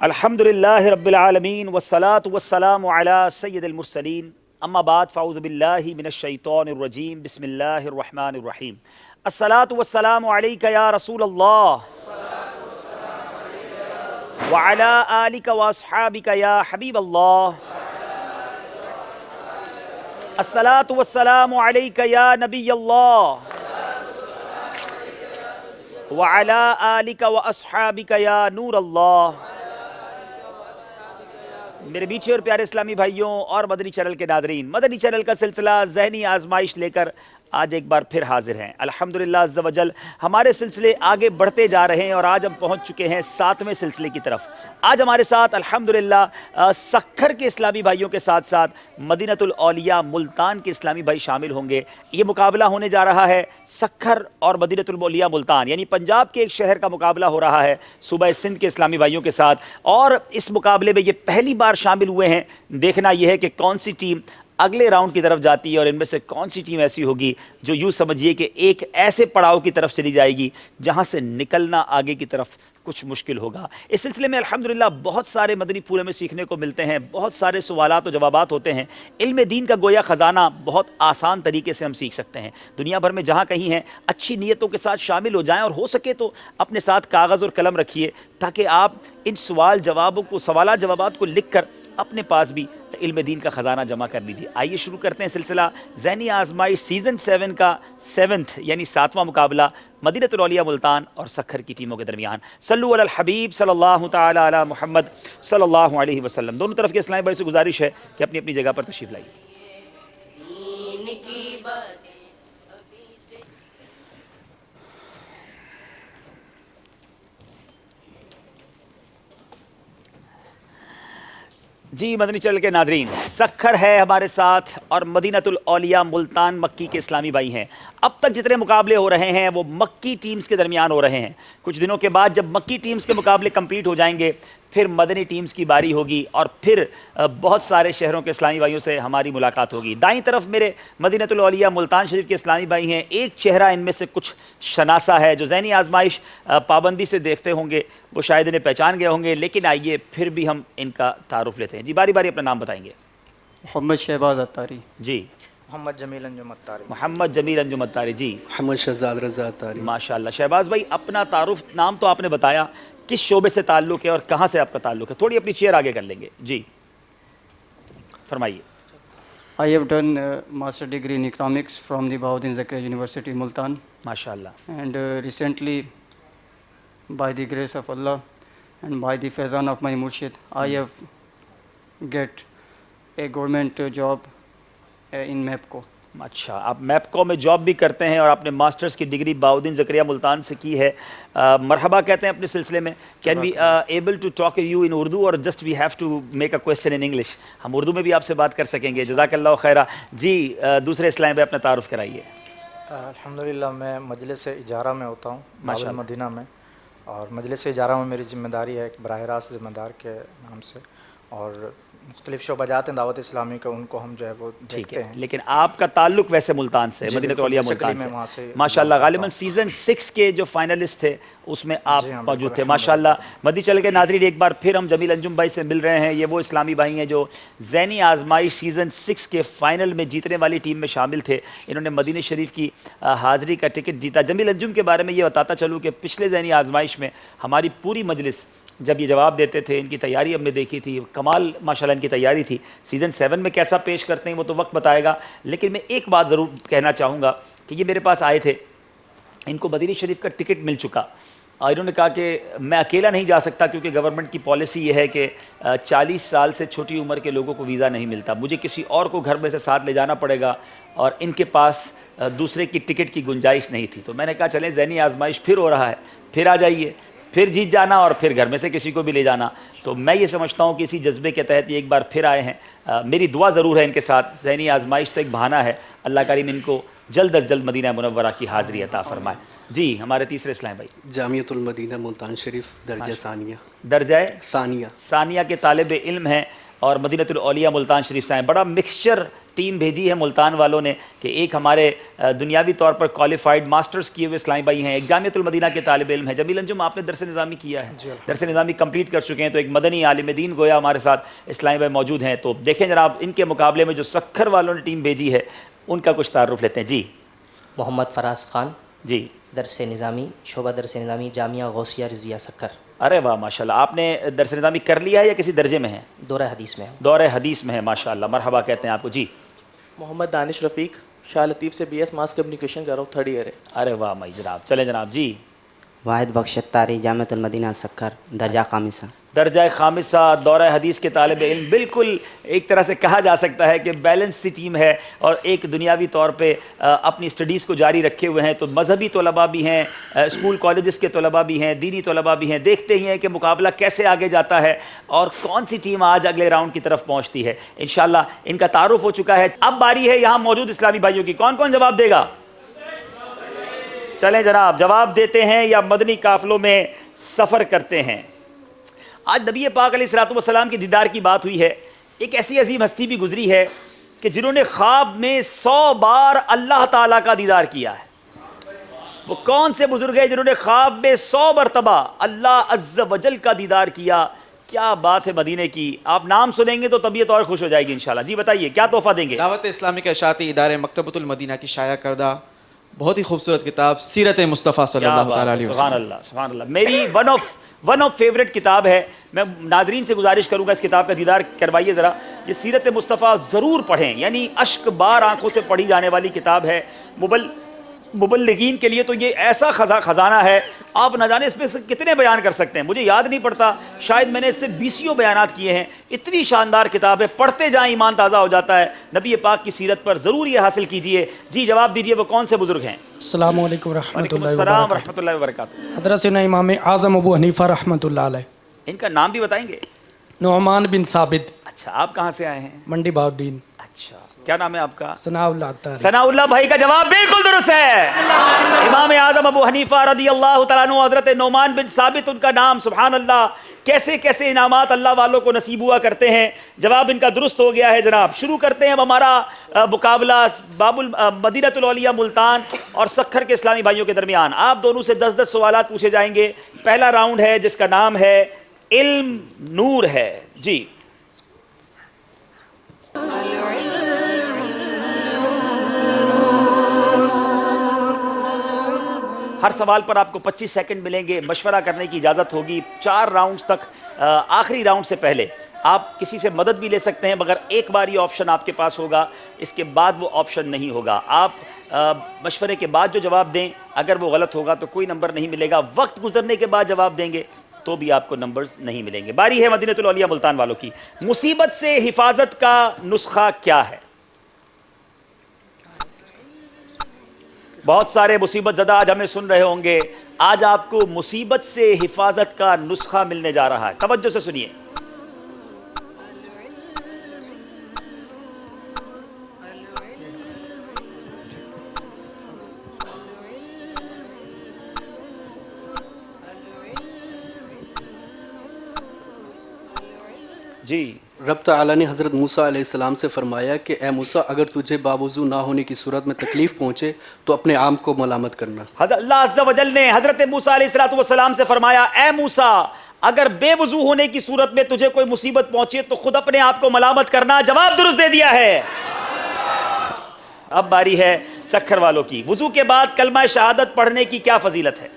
الحمدللہ رب العالمین والصلاة والسلام علی سید المرسلین اما بعد فاعوذ باللہ من الشیطان الرجیم بسم اللہ الرحمن الرحیم الصلاة والسلام علیک یا رسول اللہ وعلی آلک واصحابک یا حبیب اللہ الصلاة والسلام علیک یا نبی اللہ وعلی آلک واصحابک یا نور اللہ۔ میرے میٹھے اور پیارے اسلامی بھائیوں اور مدنی چینل کے ناظرین، مدنی چینل کا سلسلہ ذہنی آزمائش لے کر آج ایک بار پھر حاضر ہیں۔ الحمدللہ عز و جل ہمارے سلسلے آگے بڑھتے جا رہے ہیں اور آج ہم پہنچ چکے ہیں 7ویں سلسلے کی طرف۔ آج ہمارے ساتھ الحمدللہ سکھر کے اسلامی بھائیوں کے ساتھ ساتھ مدینۃ الاولیاء ملتان کے اسلامی بھائی شامل ہوں گے۔ یہ مقابلہ ہونے جا رہا ہے سکھر اور مدینۃ الاولیاء ملتان، یعنی پنجاب کے ایک شہر کا مقابلہ ہو رہا ہے صوبہ سندھ کے اسلامی بھائیوں کے ساتھ، اور اس مقابلے میں یہ پہلی بار شامل ہوئے ہیں۔ دیکھنا یہ ہے کہ کون سی ٹیم اگلے راؤنڈ کی طرف جاتی ہے اور ان میں سے کون سی ٹیم ایسی ہوگی جو یوں سمجھیے کہ ایک ایسے پڑاؤ کی طرف چلی جائے گی جہاں سے نکلنا آگے کی طرف کچھ مشکل ہوگا۔ اس سلسلے میں الحمدللہ بہت سارے مدنی پھولوں میں سیکھنے کو ملتے ہیں، بہت سارے سوالات و جوابات ہوتے ہیں۔ علم دین کا گویا خزانہ بہت آسان طریقے سے ہم سیکھ سکتے ہیں۔ دنیا بھر میں جہاں کہیں ہیں اچھی نیتوں کے ساتھ شامل ہو جائیں، اور ہو سکے تو اپنے ساتھ کاغذ اور قلم رکھیے تاکہ آپ ان سوالات جوابات کو لکھ کر اپنے پاس بھی علم دین کا خزانہ جمع کر لیجیے۔ آئیے شروع کرتے ہیں سلسلہ ذہنی آزمائش سیزن 7 کا 7واں مقابلہ مدینۃ الاولیاء ملتان اور سکھر کی ٹیموں کے درمیان۔ صلو علی الحبیب صلی اللہ تعالی علی محمد صلی اللہ علیہ وسلم۔ دونوں طرف کے اسلامی بھائی سے گزارش ہے کہ اپنی اپنی جگہ پر تشریف لائیے۔ جی مدنی چینل کے ناظرین، سکھر ہے ہمارے ساتھ اور مدینۃ الاولیاء ملتان مکی کے اسلامی بھائی ہیں۔ اب تک جتنے مقابلے ہو رہے ہیں وہ مکی ٹیمز کے درمیان ہو رہے ہیں۔ کچھ دنوں کے بعد جب مکی ٹیمز کے مقابلے کمپلیٹ ہو جائیں گے پھر مدنی ٹیمز کی باری ہوگی اور پھر بہت سارے شہروں کے اسلامی بھائیوں سے ہماری ملاقات ہوگی۔ دائیں طرف میرے مدینۃ الاولیاء ملتان شریف کے اسلامی بھائی ہیں۔ ایک چہرہ ان میں سے کچھ شناسا ہے، جو ذہنی آزمائش پابندی سے دیکھتے ہوں گے وہ شاید انہیں پہچان گئے ہوں گے، لیکن آئیے پھر بھی ہم ان کا تعارف لیتے ہیں۔ جی باری باری اپنا نام بتائیں گے۔ محمد شہباز اتاری۔ جی محمد جمیل انجم اتاری۔ محمد جمیل انجم اتاری۔ جی محمد شہزاد رضا اتاری۔ ماشاءاللہ۔ شہباز بھائی اپنا تعارف، نام تو آپ نے بتایا، کس شعبے سے تعلق ہے اور کہاں سے آپ کا تعلق ہے؟ تھوڑی اپنی چیئر آگے کر لیں گے۔ جی فرمائیے۔ I have done master degree in economics from the Bahauddin Zakaria University, Multan, ماشاءاللہ۔ and recently, by the grace of Allah and by the faizan of my murshid, I have get a government job in MEPCO. اچھا، آپ میپکو میں job بھی کرتے ہیں اور آپ نے ماسٹرز کی ڈگری بہاؤدین زکریا ملتان سے کی ہے۔ مرحبا کہتے ہیں اپنے سلسلے میں۔ Can we able to talk you in Urdu اور just we have to make a question in English? ہم اردو میں بھی آپ سے بات کر سکیں گے، جزاک اللہ خیرہ۔ جی دوسرے اسلام پہ اپنا تعارف کرائیے۔ الحمدللہ میں مجلس اجارہ میں ہوتا ہوں باب المدینہ میں، اور مجلس اجارہ میں میری ذمہ داری ہے ایک براہ راست ذمہ دار کے نام سے، اور مختلف شعبہ جات ہیں دعوت اسلامی کا، ان کو ہم جو ہے وہ دیکھتے ہیں۔ لیکن آپ کا تعلق ویسے ملتان سے، مدینۃ الاولیاء ملتان سے۔ ماشاءاللہ، غالباً سیزن 6 کے جو فائنلسٹ تھے اس میں آپ موجود تھے۔ ماشاءاللہ۔ مدنی چینل کے ناظرین، ایک بار پھر ہم جمیل انجم بھائی سے مل رہے ہیں۔ یہ وہ اسلامی بھائی ہیں جو ذہنی آزمائش سیزن 6 کے فائنل میں جیتنے والی ٹیم میں شامل تھے۔ انہوں نے مدینہ شریف کی حاضری کا ٹکٹ جیتا۔ جمیل انجم کے بارے میں یہ بتاتا چلوں کہ پچھلے ذہنی آزمائش میں ہماری پوری مجلس جب یہ جواب دیتے تھے، ان کی تیاری ہم نے دیکھی تھی، کمال ماشاءاللہ ان کی تیاری تھی۔ سیزن 7 میں کیسا پیش کرتے ہیں وہ تو وقت بتائے گا، لیکن میں ایک بات ضرور کہنا چاہوں گا کہ یہ میرے پاس آئے تھے، ان کو مدینہ شریف کا ٹکٹ مل چکا، اور انہوں نے کہا کہ میں اکیلا نہیں جا سکتا کیونکہ گورنمنٹ کی پالیسی یہ ہے کہ 40 سال سے چھوٹی عمر کے لوگوں کو ویزا نہیں ملتا، مجھے کسی اور کو گھر میں سے ساتھ لے جانا پڑے گا، اور ان کے پاس دوسرے کی ٹکٹ کی گنجائش نہیں تھی۔ تو میں نے کہا چلیں ذہنی آزمائش پھر ہو رہا ہے، پھر آ جائیے، پھر جیت جانا اور پھر گھر میں سے کسی کو بھی لے جانا۔ تو میں یہ سمجھتا ہوں کہ اسی جذبے کے تحت یہ ایک بار پھر آئے ہیں۔ میری دعا ضرور ہے ان کے ساتھ۔ ذہنی آزمائش تو ایک بہانہ ہے، اللہ کریم ان کو جلد از جلد مدینہ منورہ کی حاضری عطا فرمائے۔ جی ہمارے تیسرے اسلام بھائی۔ جامعۃ المدینہ ملتان شریف، درجہ ثانیہ۔ درجہ ثانیہ کے طالب علم ہیں اور مدینۃ الاولیاء ملتان شریف سے ہیں۔ بڑا مکسچر ٹیم بھیجی ہے ملتان والوں نے کہ ایک ہمارے دنیاوی طور پر کوالیفائڈ ماسٹرز کیے ہوئے اسلامی بھائی ہیں, ایک جامعۃ المدینہ کے طالب علم ہیں. جمیل انجم, آپ نے درس نظامی کیا ہے, درس نظامی کمپلیٹ کر چکے ہیں, تو ایک مدنی عالم دین گویا ہمارے ساتھ اسلامی بھائی موجود ہیں. تو دیکھیں جناب, ان کے مقابلے میں جو سکھر والوں نے ٹیم بھیجی ہے ان کا کچھ تعارف لیتے ہیں. جی محمد فراز خان, جی, درس نظامی, شعبہ درس نظامی, جامعہ غوثیہ رضویہ سکر. ارے واہ ماشاءاللہ, آپ نے درس نظامی کر لیا ہے یا کسی درجے میں ہیں؟ دورہ حدیث میں ہوں. دورہ حدیث میں ہے, ماشاءاللہ, مرحبا کہتے ہیں آپ کو. جی محمد دانش رفیق, شاہ لطیف سے BS ماس کمیونیکیشن کر رہا ہوں, 3rd ایئر ہے. ارے واہ مائی جناب, چلیں جناب. جی واحد بخش اتاری, جامعۃ المدینہ سکر, درجہ خامسہ. درجہ خامسہ, دورہ حدیث کے طالب علم, بالکل ایک طرح سے کہا جا سکتا ہے کہ بیلنس سی ٹیم ہے, اور ایک دنیاوی طور پہ اپنی اسٹڈیز کو جاری رکھے ہوئے ہیں. تو مذہبی طلباء بھی ہیں, اسکول کالجز کے طلباء بھی ہیں, دینی طلباء بھی ہیں. دیکھتے ہی ہیں کہ مقابلہ کیسے آگے جاتا ہے اور کون سی ٹیم آج اگلے راؤنڈ کی طرف پہنچتی ہے. انشاءاللہ ان کا تعارف ہو چکا ہے. اب باری ہے یہاں موجود اسلامی بھائیوں کی. کون کون جواب دے گا؟ چلیں جناب, جواب دیتے ہیں یا مدنی قافلوں میں سفر کرتے ہیں. آج نبی پاک علیہ الصلوۃ والسلام کے دیدار کی بات ہوئی ہے. ایک ایسی عظیم ہستی بھی گزری ہے کہ جنہوں نے خواب میں 100 بار اللہ تعالیٰ کا دیدار کیا ہے. وہ کون سے بزرگ ہیں جنہوں نے خواب میں 100 مرتبہ اللہ عز و جل کا دیدار کیا؟ کیا بات ہے مدینے کی. آپ نام سنیں گے تو طبیعت اور خوش ہو جائے گی انشاءاللہ. جی بتائیے, کیا تحفہ دیں گے؟ دعوت اسلامی کے اشاعتی ادارے مکتبۃ المدینہ کی شائع کردہ بہت ہی خوبصورت کتاب سیرت مصطفیٰ صلی اللہ تعالیٰ علیہ سبحان وسلم. اللہ, سبحان اللہ. میری ون آف فیوریٹ کتاب ہے. میں ناظرین سے گزارش کروں گا اس کتاب کا دیدار کروائیے ذرا. یہ سیرت مصطفیٰ ضرور پڑھیں, یعنی اشک بار آنکھوں سے پڑھی جانے والی کتاب ہے. مبلغین کے لیے تو یہ ایسا خزانہ ہے, آپ نہ جانے اس میں سے کتنے بیان کر سکتے ہیں. مجھے یاد نہیں پڑتا, شاید میں نے اس سے 20 بیانات کیے ہیں. اتنی شاندار کتاب ہے, پڑھتے جائیں ایمان تازہ ہو جاتا ہے. نبی پاک کی سیرت پر ضرور یہ حاصل کیجئے. جی جواب دیجئے, وہ کون سے بزرگ ہیں؟ السلام علیکم ورحمۃ وعلیکم اللہ السلام وبرکاتہ. ورحمۃ اللہ وبرکاتہ. حضرت سیدنا امام اعظم ابو حنیفہ رحمۃ اللہ علیہ. ان کا نام بھی بتائیں گے؟ نعمان بن ثابت. اچھا, آپ کہاں سے آئے ہیں؟ منڈی بہاؤدین. اچھا, کیا نام ہے آپ کا؟ ثناء اللہ اتاری. ثناء اللہ بھائی کا جواب بالکل درست ہے. امام اعظم ابو حنیفہ رضی اللہ تعالیٰ عنہ, حضرت نعمان بن ثابت ان کا نام. سبحان اللہ, کیسے کیسے انعامات اللہ والوں کو نصیب ہوا کرتے ہیں. جواب ان کا درست ہو گیا ہے جناب. شروع کرتے ہیں اب ہمارا مقابلہ باب مدینۃ الاولیاء ملتان اور سکھر کے اسلامی بھائیوں کے درمیان. آپ دونوں سے 10 سوالات پوچھے جائیں گے. پہلا راؤنڈ ہے جس کا نام ہے علم نور ہے. جی ہر سوال پر آپ کو 25 سیکنڈ ملیں گے. مشورہ کرنے کی اجازت ہوگی 4 راؤنڈز تک. آخری راؤنڈ سے پہلے آپ کسی سے مدد بھی لے سکتے ہیں, مگر ایک بار یہ آپشن آپ کے پاس ہوگا, اس کے بعد وہ آپشن نہیں ہوگا. آپ مشورے کے بعد جو جواب دیں, اگر وہ غلط ہوگا تو کوئی نمبر نہیں ملے گا. وقت گزرنے کے بعد جواب دیں گے تو بھی آپ کو نمبرز نہیں ملیں گے. باری ہے مدینۃ الاولیاء ملتان والوں کی. مصیبت سے حفاظت کا نسخہ کیا ہے؟ بہت سارے مصیبت زدہ آج ہمیں سن رہے ہوں گے. آج آپ کو مصیبت سے حفاظت کا نسخہ ملنے جا رہا ہے. توجہ سے سنیے. جی رب تعالیٰ نے حضرت موسیٰ علیہ السلام سے فرمایا کہ اے موسیٰ, اگر تجھے باوضو نہ ہونے کی صورت میں تکلیف پہنچے تو اپنے عام کو ملامت کرنا. اللہ عز و جل نے حضرت موسیٰ علیہ السلام سے فرمایا, اے موسیٰ اگر بے وضو ہونے کی صورت میں تجھے کوئی مصیبت پہنچے تو خود اپنے آپ کو ملامت کرنا. جواب درست دے دیا ہے. اب باری ہے سکھر والوں کی. وضو کے بعد کلمہ شہادت پڑھنے کی کیا فضیلت ہے؟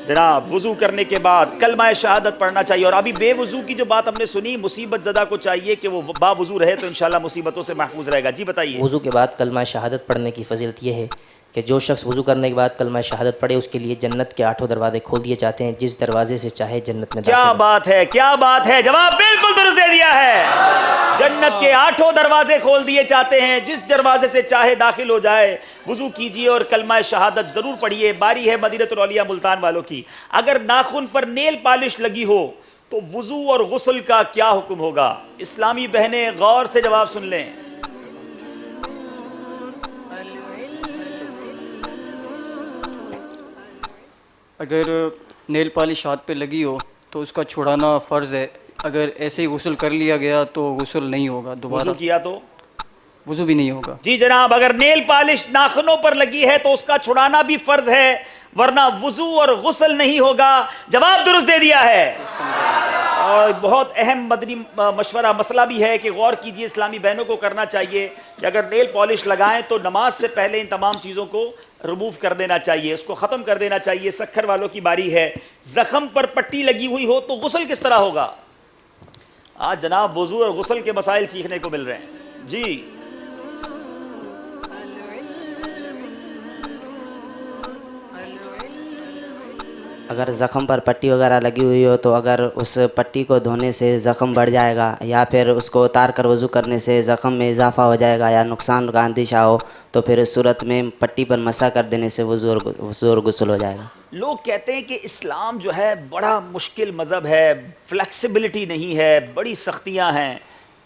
جناب, وضو کرنے کے بعد کلمہ شہادت پڑھنا چاہیے. اور ابھی بے وضو کی جو بات ہم نے سنی, مصیبت زدہ کو چاہیے کہ وہ با وضو رہے تو انشاءاللہ مصیبتوں سے محفوظ رہے گا. جی بتائیے. وضو کے بعد کلمہ شہادت پڑھنے کی فضیلت یہ ہے کہ جو شخص وضو کرنے کے بعد کلمہ شہادت پڑھے اس کے لیے جنت کے 8 دروازے کھول دیے جاتے ہیں, جس دروازے سے چاہے جنت میں داخل کیا ہو. بات ہے, کیا بات ہے. جواب بالکل درست دے دیا ہے. جنت کے 8 دروازے کھول دیے جاتے ہیں, جس دروازے سے چاہے داخل ہو جائے. وضو کیجئے اور کلمہ شہادت ضرور پڑھیے. باری ہے مدینۃ الاولیاء ملتان والوں کی. اگر ناخن پر نیل پالش لگی ہو تو وضو اور غسل کا کیا حکم ہوگا؟ اسلامی بہنیں غور سے جواب سن لیں. اگر نیل پالش ہاتھ پہ لگی ہو تو اس کا چھڑانا فرض ہے, اگر ایسے ہی غسل کر لیا گیا تو غسل نہیں ہوگا دوبارہ, وضو کیا تو وضو بھی نہیں ہوگا. جی جناب, اگر نیل پالش ناخنوں پر لگی ہے تو اس کا چھڑانا بھی فرض ہے, ورنہ وضو اور غسل نہیں ہوگا. جواب درست دے دیا ہے. اور بہت اہم مدنی مشورہ مسئلہ بھی ہے کہ غور کیجئے, اسلامی بہنوں کو کرنا چاہیے کہ اگر نیل پالش لگائیں تو نماز سے پہلے ان تمام چیزوں کو ریموو کر دینا چاہیے, اس کو ختم کر دینا چاہیے. سکھر والوں کی باری ہے. زخم پر پٹی لگی ہوئی ہو تو غسل کس طرح ہوگا؟ آج جناب وضو اور غسل کے مسائل سیکھنے کو مل رہے ہیں. جی اگر زخم پر پٹی وغیرہ لگی ہوئی ہو تو اگر اس پٹی کو دھونے سے زخم بڑھ جائے گا یا پھر اس کو اتار کر وضو کرنے سے زخم میں اضافہ ہو جائے گا یا نقصان کا اندیشہ ہو تو پھر اس صورت میں پٹی پر مسح کر دینے سے وضو اور غسل ہو جائے گا. لوگ کہتے ہیں کہ اسلام جو ہے بڑا مشکل مذہب ہے, فلیکسیبلٹی نہیں ہے, بڑی سختیاں ہیں.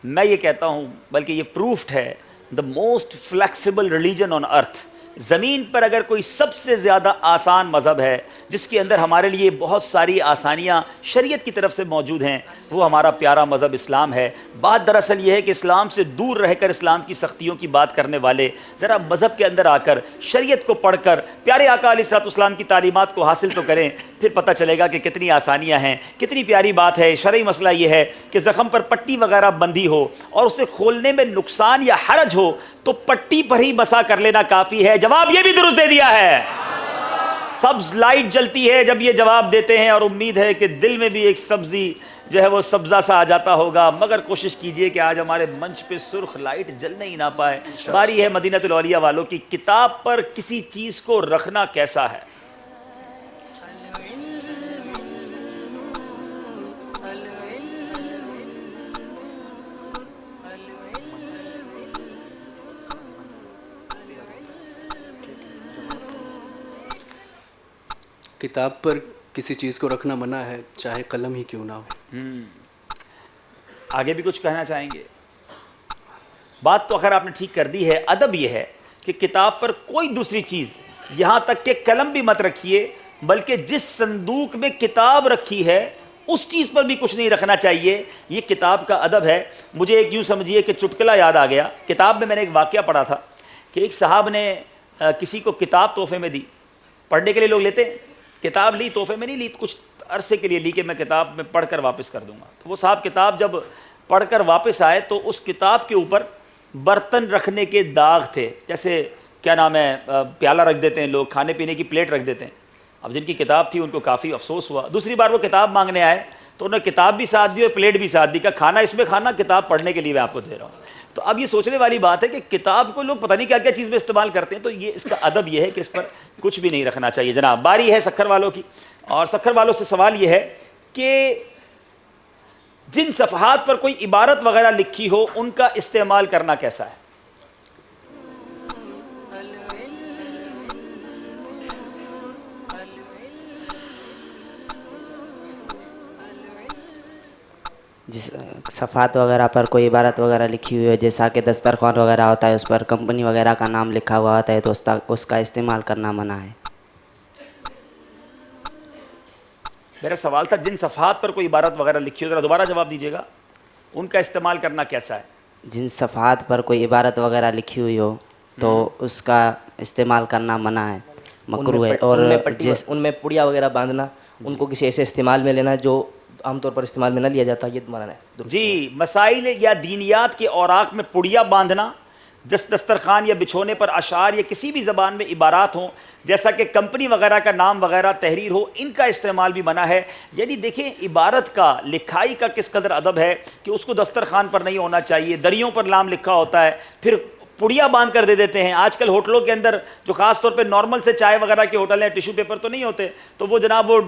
میں یہ کہتا ہوں, بلکہ یہ پروفڈ ہے, the most flexible religion on earth. زمین پر اگر کوئی سب سے زیادہ آسان مذہب ہے جس کے اندر ہمارے لیے بہت ساری آسانیاں شریعت کی طرف سے موجود ہیں, وہ ہمارا پیارا مذہب اسلام ہے. بات دراصل یہ ہے کہ اسلام سے دور رہ کر اسلام کی سختیوں کی بات کرنے والے ذرا مذہب کے اندر آ کر شریعت کو پڑھ کر پیارے آقا علیہ الصلوۃ والسلام کی تعلیمات کو حاصل تو کریں, پھر پتہ چلے گا کہ کتنی آسانیاں ہیں, کتنی پیاری بات ہے. شرعی مسئلہ یہ ہے کہ زخم پر پٹی وغیرہ بندھی ہو اور اسے کھولنے میں نقصان یا حرج ہو تو پٹی پر ہی مسح کر لینا کافی ہے. جواب یہ بھی درست دے دیا ہے. سبز لائٹ جلتی ہے جب یہ جواب دیتے ہیں, اور امید ہے کہ دل میں بھی ایک سبزی جو ہے وہ سبزہ سا آ جاتا ہوگا, مگر کوشش کیجئے کہ آج ہمارے منچ پہ سرخ لائٹ جلنے ہی نہ پائے. باری ہے مدینہ الاولیاء والوں کی, کتاب پر کسی چیز کو رکھنا کیسا ہے؟ کتاب پر کسی چیز کو رکھنا منع ہے, چاہے قلم ہی کیوں نہ ہو. آگے بھی کچھ کہنا چاہیں گے؟ بات تو اگر آپ نے ٹھیک کر دی ہے. ادب یہ ہے کہ کتاب پر کوئی دوسری چیز, یہاں تک کہ قلم بھی مت رکھیے, بلکہ جس صندوق میں کتاب رکھی ہے اس چیز پر بھی کچھ نہیں رکھنا چاہیے. یہ کتاب کا ادب ہے. مجھے ایک یوں سمجھیے کہ چٹکلا یاد آ گیا. کتاب میں نے ایک واقعہ پڑھا تھا کہ ایک صاحب نے کسی کو کتاب تحفے میں دی. پڑھنے کے لیے لوگ لیتے ہیں, کتاب لی, تحفے میں نہیں لی, کچھ عرصے کے لیے لی کہ میں کتاب میں پڑھ کر واپس کر دوں گا. تو وہ صاحب کتاب جب پڑھ کر واپس آئے تو اس کتاب کے اوپر برتن رکھنے کے داغ تھے. جیسے کیا نام ہے, پیالہ رکھ دیتے ہیں لوگ, کھانے پینے کی پلیٹ رکھ دیتے ہیں. اب جن کی کتاب تھی ان کو کافی افسوس ہوا. دوسری بار وہ کتاب مانگنے آئے تو انہوں نے کتاب بھی ساتھ دی اور پلیٹ بھی ساتھ دی, کہ کھانا اس میں کھانا, کتاب پڑھنے کے لیے میں آپ کو دے رہا ہوں. تو اب یہ سوچنے والی بات ہے کہ کتاب کو لوگ پتہ نہیں کیا کیا چیز میں استعمال کرتے ہیں. تو یہ اس کا ادب یہ ہے کہ اس پر کچھ بھی نہیں رکھنا چاہیے. جناب باری ہے سکھر والوں کی, اور سکھر والوں سے سوال یہ ہے کہ جن صفحات پر کوئی عبارت وغیرہ لکھی ہو ان کا استعمال کرنا کیسا ہے؟ جس صفحات وغیرہ پر کوئی عبارت وغیرہ لکھی ہوئی ہے, جیسا کہ دسترخوان وغیرہ ہوتا ہے اس پر کمپنی وغیرہ کا نام لکھا ہوا ہوتا ہے, تو اس کا استعمال کرنا منع ہے. میرا سوال تھا جن صفحات پر کوئی عبارت وغیرہ لکھی ہو, ذرا دوبارہ جواب دیجیے گا, ان کا استعمال کرنا کیسا ہے؟ جن صفحات پر کوئی عبارت وغیرہ لکھی ہوئی ہو تو اس کا استعمال کرنا منع ہے, مکروہ ہے. اور ان میں پڑیا وغیرہ باندھنا, ان کو کسی ایسے استعمال میں لینا جو عام طور پر استعمال میں نہ لیا جاتا, یہ منع ہے. جی, مسائل یا دینیات کے اوراق میں پڑیا باندھنا, دسترخوان یا بچھونے پر اشعار یا کسی بھی زبان میں عبارات ہوں, جیسا کہ کمپنی وغیرہ کا نام وغیرہ تحریر ہو, ان کا استعمال بھی منع ہے. یعنی دیکھیں عبارت کا, لکھائی کا کس قدر ادب ہے کہ اس کو دسترخوان پر نہیں ہونا چاہیے, دریوں پر نام لکھا ہوتا ہے, پھر پڑیا باندھ کر دے دیتے ہیں. آج کل ہوٹلوں کے اندر جو خاص طور پہ نارمل سے چائے وغیرہ کے ہوٹل ہیں, ٹیشو پیپر تو نہیں ہوتے, تو وہ جناب وہ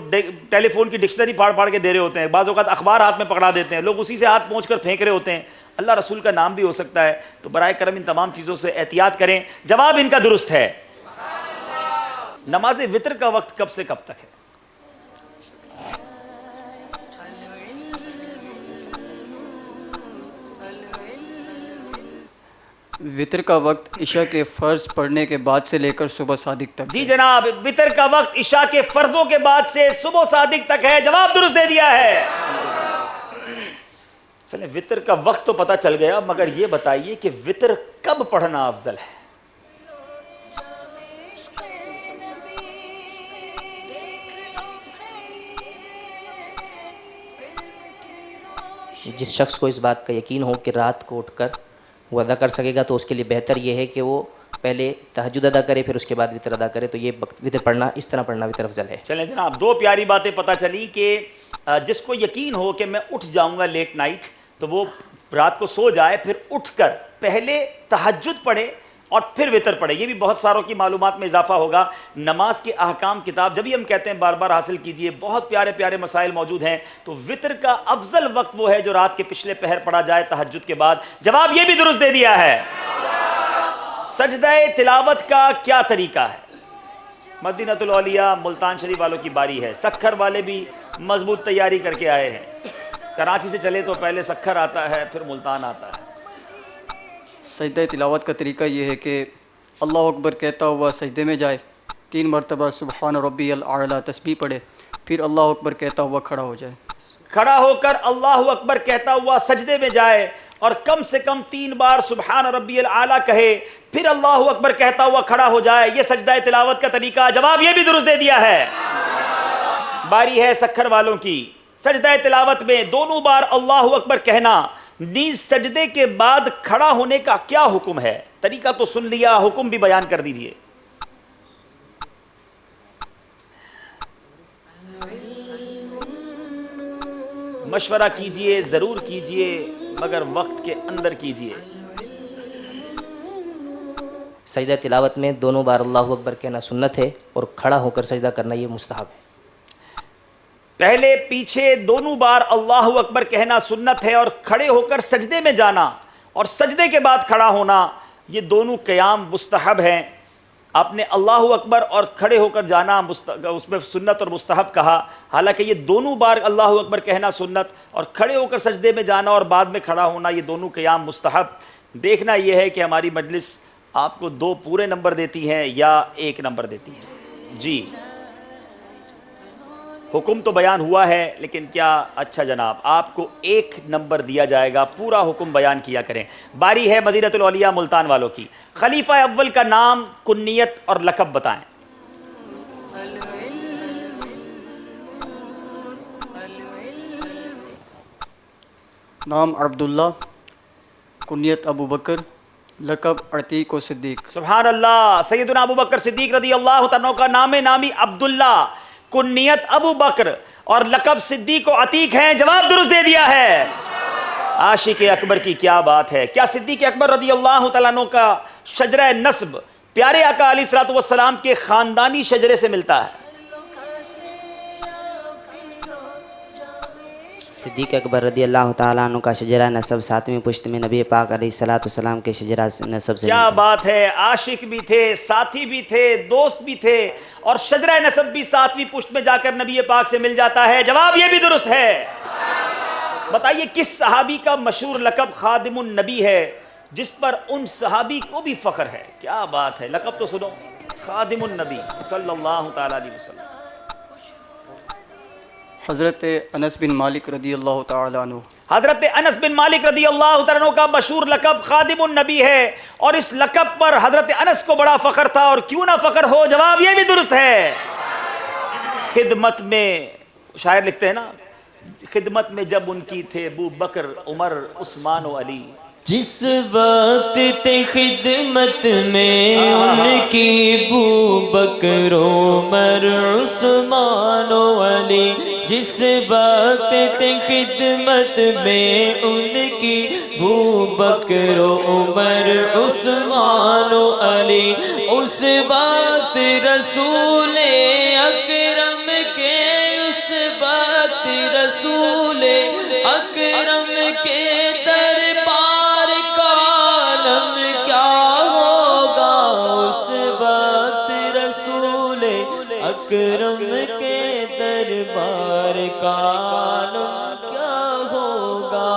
ٹیلی فون کی ڈکشنری پھاڑ پھاڑ کے دے رہے ہوتے ہیں. بعض اوقات اخبار ہاتھ میں پکڑا دیتے ہیں, لوگ اسی سے ہاتھ پہنچ کر پھینک رہے ہوتے ہیں. اللہ رسول کا نام بھی ہو سکتا ہے. تو برائے کرم ان تمام چیزوں سے احتیاط کریں. جواب ان کا درست ہے. نماز وتر کا وقت کب سے کب تک ہے؟ وطر کا وقت عشاء کے فرض پڑھنے کے بعد سے لے کر صبح صادق تک. جی جناب, وطر کا وقت عشاء کے فرضوں کے بعد سے صبح صادق تک ہے. جواب درست دے دیا ہے. چلیں وطر کا وقت تو پتہ چل گیا، مگر یہ بتائیے کہ وطر کب پڑھنا افضل ہے؟ جس شخص کو اس بات کا یقین ہو کہ رات کو اٹھ کر وہ ادا کر سکے گا تو اس کے لیے بہتر یہ ہے کہ وہ پہلے تہجد ادا کرے پھر اس کے بعد وطر ادا کرے، تو یہ وطر پڑھنا اس طرح پڑھنا وطر افضل ہے۔ چلیں جناب، دو پیاری باتیں پتہ چلی کہ جس کو یقین ہو کہ میں اٹھ جاؤں گا لیٹ نائٹ تو وہ رات کو سو جائے، پھر اٹھ کر پہلے تہجد پڑھے اور پھر وطر پڑھے۔ یہ بھی بہت ساروں کی معلومات میں اضافہ ہوگا۔ نماز کے احکام کتاب جب ہی ہم کہتے ہیں بار بار حاصل کیجئے، بہت پیارے پیارے مسائل موجود ہیں۔ تو وطر کا افضل وقت وہ ہے جو رات کے پچھلے پہر پڑھا جائے تہجد کے بعد۔ جواب یہ بھی درست دے دیا ہے۔ سجدہ تلاوت کا کیا طریقہ ہے؟ مدینہ الاولیاء ملتان شریف والوں کی باری ہے، سکھر والے بھی مضبوط تیاری کر کے آئے ہیں۔ کراچی سے چلے تو پہلے سکھر آتا ہے پھر ملتان آتا ہے۔ سجدہ تلاوت کا طریقہ یہ ہے کہ اللہ اکبر کہتا ہوا سجدے میں جائے، 3 مرتبہ سبحان ربی الاعلیٰ تسبیح پڑھے، پھر اللہ اکبر کہتا ہوا کھڑا ہو جائے۔ کھڑا ہو کر اللہ اکبر کہتا ہوا سجدے میں جائے اور کم سے کم 3 بار سبحان ربی الاعلیٰ کہے، پھر اللہ اکبر کہتا ہوا کھڑا ہو جائے۔ یہ سجدہ تلاوت کا طریقہ۔ جواب یہ بھی درست دے دیا ہے۔ باری ہے سکھر والوں کی۔ سجدہ تلاوت میں دونوں بار اللہ اکبر کہنا، نیز سجدے کے بعد کھڑا ہونے کا کیا حکم ہے؟ طریقہ تو سن لیا، حکم بھی بیان کر دیجئے۔ مشورہ کیجئے، ضرور کیجئے، مگر وقت کے اندر کیجئے۔ سجدہ تلاوت میں دونوں بار اللہ اکبر کہنا سنت ہے اور کھڑا ہو کر سجدہ کرنا یہ مستحب ہے۔ پہلے پیچھے دونوں بار اللہ اکبر کہنا سنت ہے اور کھڑے ہو کر سجدے میں جانا اور سجدے کے بعد کھڑا ہونا یہ دونوں قیام مستحب ہیں۔ آپ نے اللہ اکبر اور کھڑے ہو کر جانا اس میں سنت اور مستحب کہا، حالانکہ یہ دونوں بار اللہ اکبر کہنا سنت اور کھڑے ہو کر سجدے میں جانا اور بعد میں کھڑا ہونا یہ دونوں قیام مستحب۔ دیکھنا یہ ہے کہ ہماری مجلس آپ کو 2 پورے نمبر دیتی ہیں یا 1 نمبر دیتی ہے۔ جی حکم تو بیان ہوا ہے، لیکن کیا اچھا جناب آپ کو 1 نمبر دیا جائے گا، پورا حکم بیان کیا کریں۔ باری ہے مدینہ الاولیاء ملتان والوں کی۔ خلیفہ اول کا نام، کنیت اور لقب بتائیں۔ نام عبداللہ، کنیت ابو بکر، لقب عتیق و صدیق۔ سبحان اللہ۔ سیدنا ابو بکر صدیق رضی اللہ تعالیٰ کا نام نامی عبداللہ، کنیت ابو بکر اور لقب صدیق و عتیق ہیں۔ جواب درست دے دیا ہے۔ عاشق اکبر کی کیا بات ہے! کیا صدیق اکبر رضی اللہ تعالیٰ عنہ کا شجرہ نسب پیارے آقا علیہ الصلوۃ والسلام کے خاندانی شجرے سے ملتا ہے؟ صدیق اکبر رضی اللہ تعالیٰ عنہ کا شجرہ نسب 7ویں پشت میں نبی پاک علیہ الصلوۃ والسلام کے شجرہ نسب سے کیا بات ہے! عاشق بھی تھے، ساتھی بھی تھے، دوست بھی تھے اور شجرہ نسب بھی 7ویں پشت میں جا کر نبی پاک سے مل جاتا ہے۔ جواب یہ بھی درست ہے۔ بتائیے کس صحابی کا مشہور لقب خادم النبی ہے جس پر ان صحابی کو بھی فخر ہے؟ کیا بات ہے! لقب تو سنو، خادم النبی صلی اللہ تعالیٰ علیہ وسلم۔ حضرت انس بن مالک رضی اللہ تعالیٰ عنہ۔ حضرت انس بن مالک رضی اللہ تعالیٰ عنہ کا مشہور لقب خادم النبی ہے اور اس لقب پر حضرت انس کو بڑا فخر تھا، اور کیوں نہ فخر ہو، جواب یہ بھی درست ہے۔ خدمت میں شاعر لکھتے ہیں نا، خدمت میں جب ان کی تھے ابو بکر، عمر، عثمان و علی۔ جس وقت تے خدمت میں ان کی ابو بکر، عمر، عثمان و علی، جس وقت تے خدمت میں ان کی ابو بکر، عمر، عثمان و علی، اس وقت رسول اکرم کے، اس وقت رسول اکرم کے دربار کا عالم کیا ہوگا، اس وقت رسول اکرم کے دربار کا عالم کیا ہوگا۔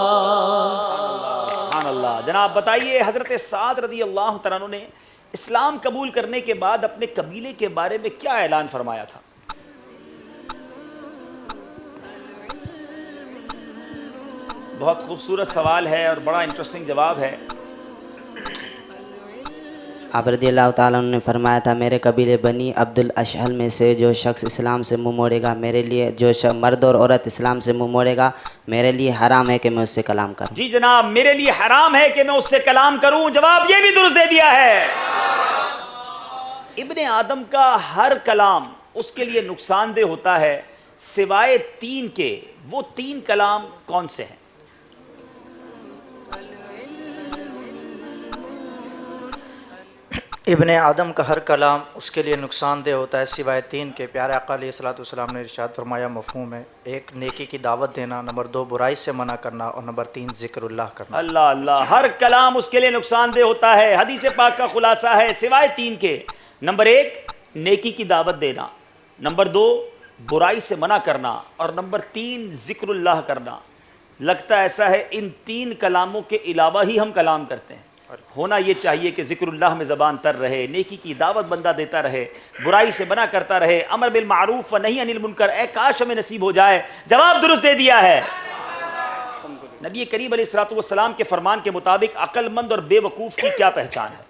سبحان اللہ۔ جناب بتائیے حضرت سعد رضی اللہ تعالیٰ عنہ نے اسلام قبول کرنے کے بعد اپنے قبیلے کے بارے میں کیا اعلان فرمایا تھا؟ بہت خوبصورت سوال ہے اور بڑا انٹرسٹنگ جواب ہے. آپ رضی اللہ تعالیٰ عنہ نے فرمایا تھا میرے قبیلے بنی عبد الاشہل میں سے جو شخص اسلام سے منہ موڑے گا میرے لیے مرد اور عورت اسلام سے منہ موڑے گا میرے لیے حرام ہے کہ میں اس سے کلام کروں. جی جناب، میرے لیے حرام ہے کہ میں اس سے کلام کروں. جواب یہ بھی درست دے دیا ہے. ابن آدم کا ہر کلام اس کے لیے نقصان دہ ہوتا ہے سوائے 3 کے. وہ 3 کلام کون سے ہیں؟ ابن آدم کا ہر کلام اس کے لیے نقصان دہ ہوتا ہے سوائے 3 کے. پیارے آقا علیہ الصلوۃ والسلام نے ارشاد فرمایا مفہوم ہے. 1 نیکی کی دعوت دینا، نمبر 2 برائی سے منع کرنا، اور نمبر 3 ذکر اللہ کرنا. اللہ اللہ، ہر کلام اس کے لیے نقصان دہ ہوتا ہے. حدیث پاک کا خلاصہ ہے سوائے 3 کے. نمبر 1 نیکی کی دعوت دینا، نمبر 2 برائی سے منع کرنا، اور نمبر 3 ذکر اللہ کرنا. لگتا ایسا ہے ان 3 کلاموں کے علاوہ ہی ہم کلام کرتے ہیں. ہونا یہ چاہیے کہ ذکر اللہ میں زبان تر رہے، نیکی کی دعوت بندہ دیتا رہے، برائی سے منع کرتا رہے، امر بالمعروف و نہی عن المنکر. اے کاش ہمیں نصیب ہو جائے. جواب درست دے دیا ہے. نبی کریم علیہ الصلوۃ والسلام کے فرمان کے مطابق عقل مند اور بے وقوف کی کیا پہچان ہے؟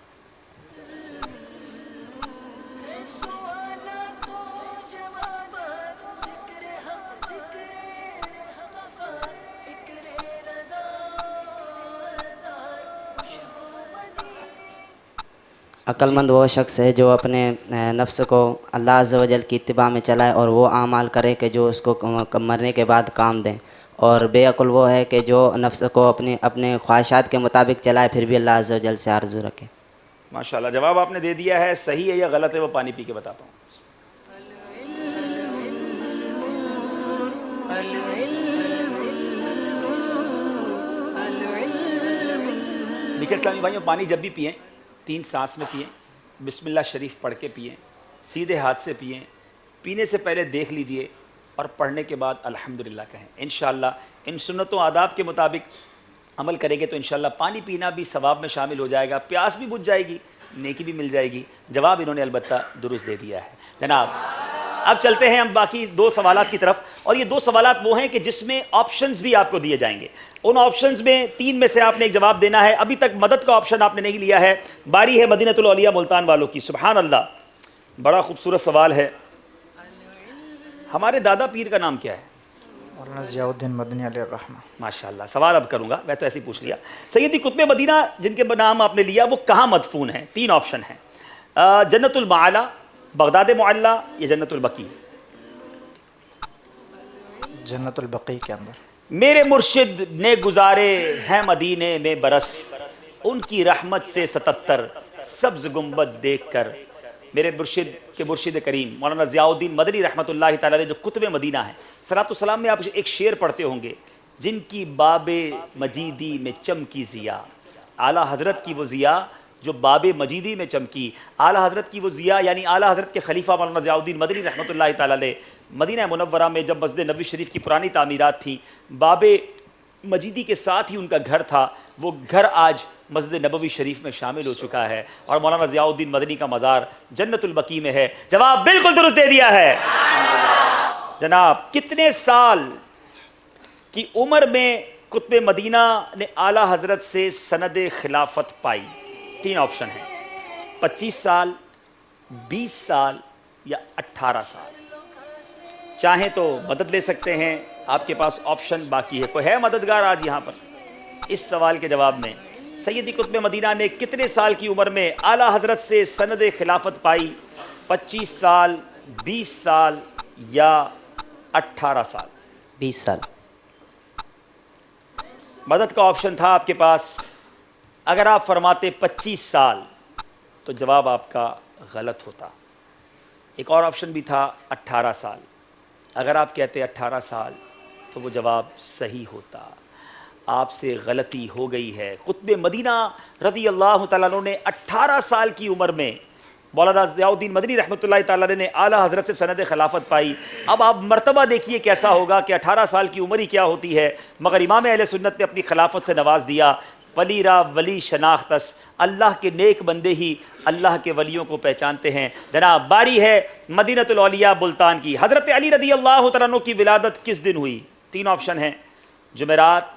عقل مند وہ شخص ہے جو اپنے نفس کو اللہ عز و جل کی اتباع میں چلائے اور وہ اعمال کرے کہ جو اس کو مرنے کے بعد کام دیں. اور بے عقل وہ ہے کہ جو نفس کو اپنے خواہشات کے مطابق چلائے پھر بھی اللہ عز و جل سے آرزو رکھے. ماشاءاللہ، جواب آپ نے دے دیا ہے. صحیح ہے یا غلط ہے وہ پانی پی کے بتاتا ہوں. دیکھیں اسلامی بھائیوں، پانی جب بھی پئیں 3 سانس میں پئیں، بسم اللہ شریف پڑھ کے پئیں، سیدھے ہاتھ سے پئیں. پینے سے پہلے دیکھ لیجئے اور پڑھنے کے بعد الحمدللہ کہیں. انشاءاللہ ان سنتوں آداب کے مطابق عمل کریں گے تو انشاءاللہ پانی پینا بھی ثواب میں شامل ہو جائے گا، پیاس بھی بجھ جائے گی، نیکی بھی مل جائے گی. جواب انہوں نے البتہ درست دے دیا ہے. جناب اب چلتے ہیں ہم باقی 2 سوالات کی طرف، اور یہ 2 سوالات وہ ہیں کہ جس میں آپشنز بھی آپ کو دیے جائیں گے. ان آپشنز میں 3 میں سے آپ نے ایک جواب دینا ہے. ابھی تک مدد کا آپشن آپ نے نہیں لیا ہے. باری ہے مدینۃ الاولیاء ملتان والوں کی. سبحان اللہ، بڑا خوبصورت سوال ہے. ہمارے دادا پیر کا نام کیا ہے؟ مولانا ضیاء الدین مدنی علیہ الرحمہ. ماشاءاللہ، سوال اب کروں گا، میں تو ایسے ہی پوچھ لیا. سیدی قطب مدینہ جن کے نام آپ نے لیا وہ کہاں مدفون ہیں؟ 3 آپشن ہیں. جنت المعلی، بغداد معلی، یا جنت البقیع. جنت البقیع کے اندر. میرے مرشد نے گزارے ہیں مدینے میں برس، ان کی رحمت سے 77 سبز گنبد دیکھ کر. میرے مرشد کے مرشد کریم مولانا ضیاء الدین مدنی رحمۃ اللہ تعالی علیہ جو قطب مدینہ ہیں، صلاۃ السلام میں آپ ایک شعر پڑھتے ہوں گے، جن کی باب مجیدی میں چمکی ضیا. اعلیٰ حضرت کی وہ ضیا جو باب مجیدی میں چمکی. اعلیٰ حضرت کی وہ ضیا یعنی اعلیٰ حضرت کے خلیفہ مولانا ضیاء الدین مدنی رحمۃ اللہ تعالی علیہ مدینہ منورہ میں جب مسجد نبوی شریف کی پرانی تعمیرات تھیں، باب مجیدی کے ساتھ ہی ان کا گھر تھا. وہ گھر آج مسجد نبوی شریف میں شامل ہو چکا ہے اور مولانا ضیاء الدین مدنی کا مزار جنت البقیع میں ہے. جواب بالکل درست دے دیا ہے. جناب کتنے سال کی عمر میں قطب مدینہ نے اعلیٰ حضرت سے سند خلافت پائی؟ 3 آپشن ہیں، 25 سال، 20 سال یا 18 سال. چاہیں تو مدد لے سکتے ہیں، آپ کے پاس آپشن باقی ہے. کوئی ہے مددگار آج یہاں پر اس سوال کے جواب میں؟ سیدی قطب مدینہ نے کتنے سال کی عمر میں اعلیٰ حضرت سے سند خلافت پائی؟ 25 سال، 20 سال یا 18 سال؟ 20 سال. مدد کا آپشن تھا آپ کے پاس. اگر آپ فرماتے 25 سال تو جواب آپ کا غلط ہوتا. ایک اور آپشن بھی تھا 18 سال. اگر آپ کہتے 18 سال تو وہ جواب صحیح ہوتا. آپ سے غلطی ہو گئی ہے. قطب مدینہ رضی اللہ تعالیٰ عنہ نے 18 سال کی عمر میں مولانا ضیاء الدین مدنی رحمۃ اللہ تعالیٰ نے اعلیٰ حضرت سے سند خلافت پائی. اب آپ مرتبہ دیکھیے کیسا ہوگا کہ 18 سال کی عمر ہی کیا ہوتی ہے، مگر امام اہل سنت نے اپنی خلافت سے نواز دیا. ولی را ولی شناختس، اللہ کے نیک بندے ہی اللہ کے ولیوں کو پہچانتے ہیں. جناب باری ہے مدینۃ الاولیاء ملتان کی. حضرت علی رضی اللہ تعالیٰ عنہ کی ولادت کس دن ہوئی؟ 3 آپشن ہیں، جمعرات،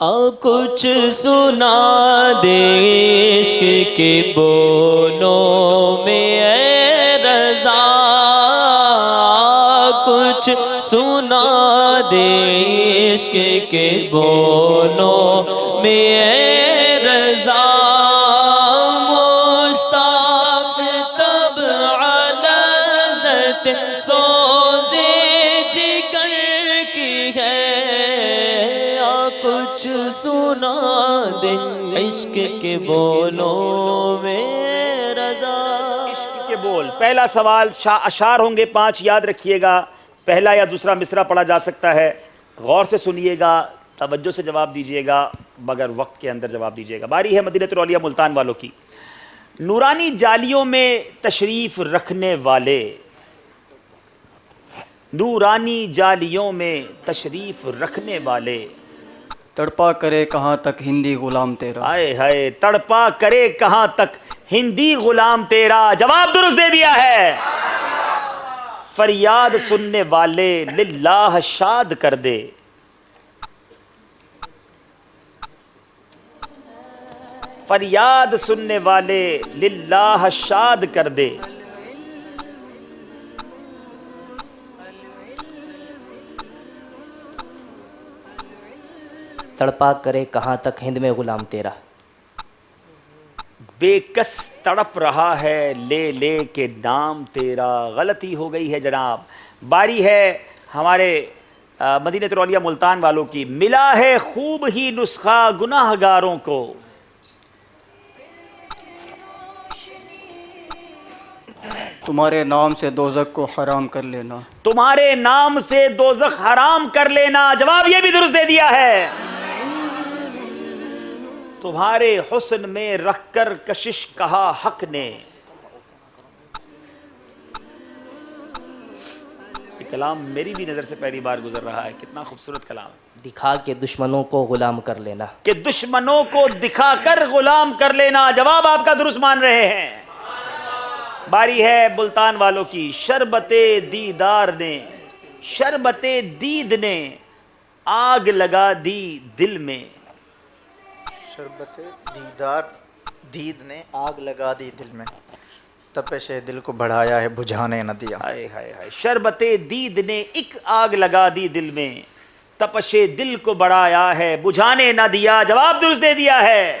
کچھ سنا دے عشق کے بولوں میں اے رضا، کچھ سنا دے عشق کے بولوں میں اے رضا، مشتاق تب لذت سوزے جگر کی ہے، کچھ سنا دے عشق کے بولوں میں رضا۔ عشق کے بول، پہلا سوال اشعار ہوں گے 5، یاد رکھیے گا، پہلا یا دوسرا مصرع پڑھا جا سکتا ہے، غور سے سنیے گا، توجہ سے جواب دیجئے گا، مگر وقت کے اندر جواب دیجئے گا۔ باری ہے مدینہ الاولیاء ملتان والوں کی۔ نورانی جالیوں میں تشریف رکھنے والے، نورانی جالیوں میں تشریف رکھنے والے، تڑپا کرے کہاں تک ہندی غلام تیرا، ہائے ہائے تڑپا کرے کہاں تک ہندی غلام تیرا، جواب درست دے دیا ہے۔ فریاد سننے والے للہ شاد کر دے، فریاد سننے والے للہ شاد کر دے، تڑپا کرے کہاں تک ہند میں غلام تیرا، بے کس تڑپ رہا ہے لے لے کے نام تیرا۔ غلطی ہو گئی ہے جناب۔ باری ہے ہمارے مدینہ الاولیاء ملتان والوں کی۔ ملا ہے خوب ہی نسخہ گناہ گاروں کو، تمہارے نام سے دوزخ کو حرام کر لینا، تمہارے نام سے دوزخ حرام کر لینا، جواب یہ بھی درست دے دیا ہے۔ تمہارے حسن میں رکھ کر کشش کہا حق نے، یہ کلام میری بھی نظر سے پہلی بار گزر رہا ہے، کتنا خوبصورت کلام ہے۔ دکھا کے دشمنوں کو غلام کر لینا، کہ دشمنوں کو دکھا کر غلام کر لینا، جواب آپ کا درست مان رہے ہیں۔ باری ہے ملتان والوں کی۔ شربت دیدار نے، شربت دید نے آگ لگا دی دل میں، شربت دیدار دید نے آگ لگا دی دل میں، تپش دل کو بڑھایا ہے بجھانے نہ دیا۔ ہائے ہائے ہائے، شربت دید نے ایک آگ لگا دی دل میں، تپش دل کو بڑھایا ہے بجھانے نہ دیا، جواب درست دے دیا ہے۔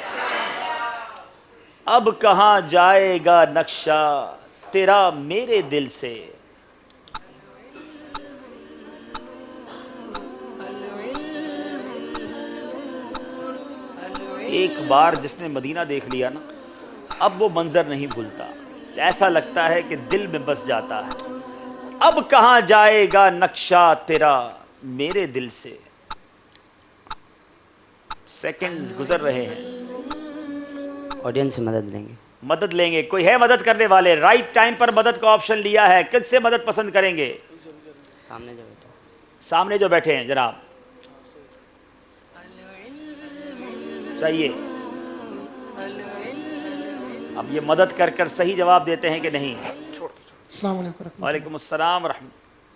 اب کہاں جائے گا نقشہ تیرا میرے دل سے، ایک بار جس نے مدینہ دیکھ لیا نا، اب وہ منظر نہیں بھولتا، ایسا لگتا ہے کہ دل میں بس جاتا ہے۔ اب کہاں جائے گا نقشہ تیرا میرے دل سے۔ سیکنڈز گزر رہے ہیں، آڈینس سے مدد لیں گے، مدد لیں گے۔ کوئی ہے مدد کرنے والے؟ رائٹ ٹائم پر مدد کا آپشن لیا ہے، کس سے مدد پسند کریں گے؟ سامنے جو بیٹھے، سامنے جو بیٹھے ہیں جناب، چاہیے۔ اب یہ مدد کر کر صحیح جواب دیتے ہیں کہ نہیں؟ السلام علیکم۔ وعلیکم السلام ورحمۃ۔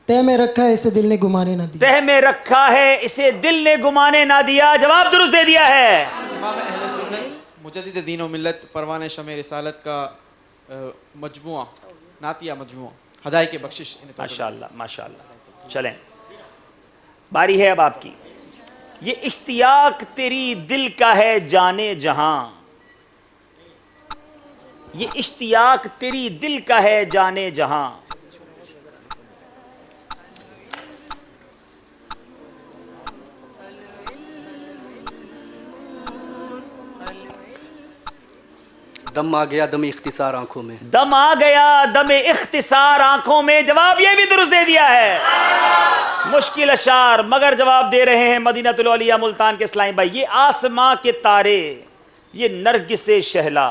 تہ میں رکھا ہے اسے دل نے گمانے نہ دیا، تہ میں رکھا ہے اسے دل نے گمانے نہ دیا، جواب درست دے دیا ہے۔ امام اہل سنت مجدد دین و ملت پروان شمع رسالت کا مجموعہ، نعتیہ مجموعہ ہدایت کے بخشش۔ ماشاءاللہ ماشاءاللہ۔ چلیں، باری ہے اب آپ کی۔ یہ اشتیاق تیری دل کا ہے جانے جہاں، یہ اشتیاق تیری دل کا ہے جانے جہاں، دم آ گیا دم اختصار آنکھوں میں، دم آ گیا دم اختصار آنکھوں میں، جواب یہ بھی درست دے دیا ہے۔ مشکل اشعار مگر جواب دے رہے ہیں مدینہ الاولیاء ملتان کے اسلام بھائی۔ یہ آسماں کے تارے، یہ نرگس شہلا،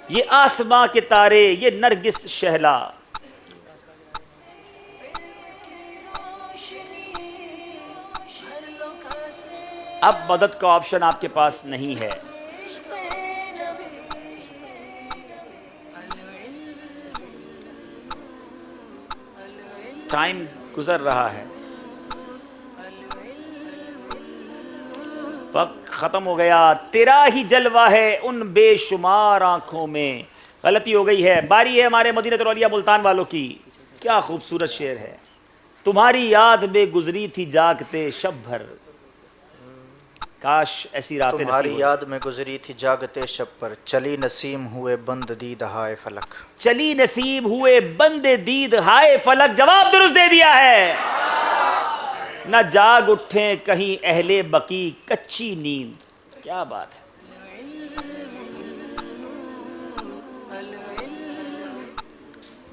یہ آسماں کے تارے، یہ نرگس شہلا، اب مدد کا آپشن آپ کے پاس نہیں ہے۔ ٹائم گزر رہا ہے۔ ختم ہو گیا. تیرا ہی جلوہ ہے ان بے شمار آنکھوں میں. غلطی ہو گئی ہے. باری ہے ہمارے مدینہ الاولیاء ملتان والوں کی. کیا خوبصورت شعر ہے. تمہاری یاد میں گزری تھی جاگتے شب بھر. کاش ایسی راتیں نصیب تمہاری ہوتی. یاد میں گزری تھی جاگتے شب پر، چلی نسیم ہوئے بند دید ہائے فلک. چلی نصیب ہوئے بند دید ہائے فلک. جواب درست دے دیا ہے. نہ جاگ اٹھیں کہیں اہل بقی کچی نیند. کیا بات ہے.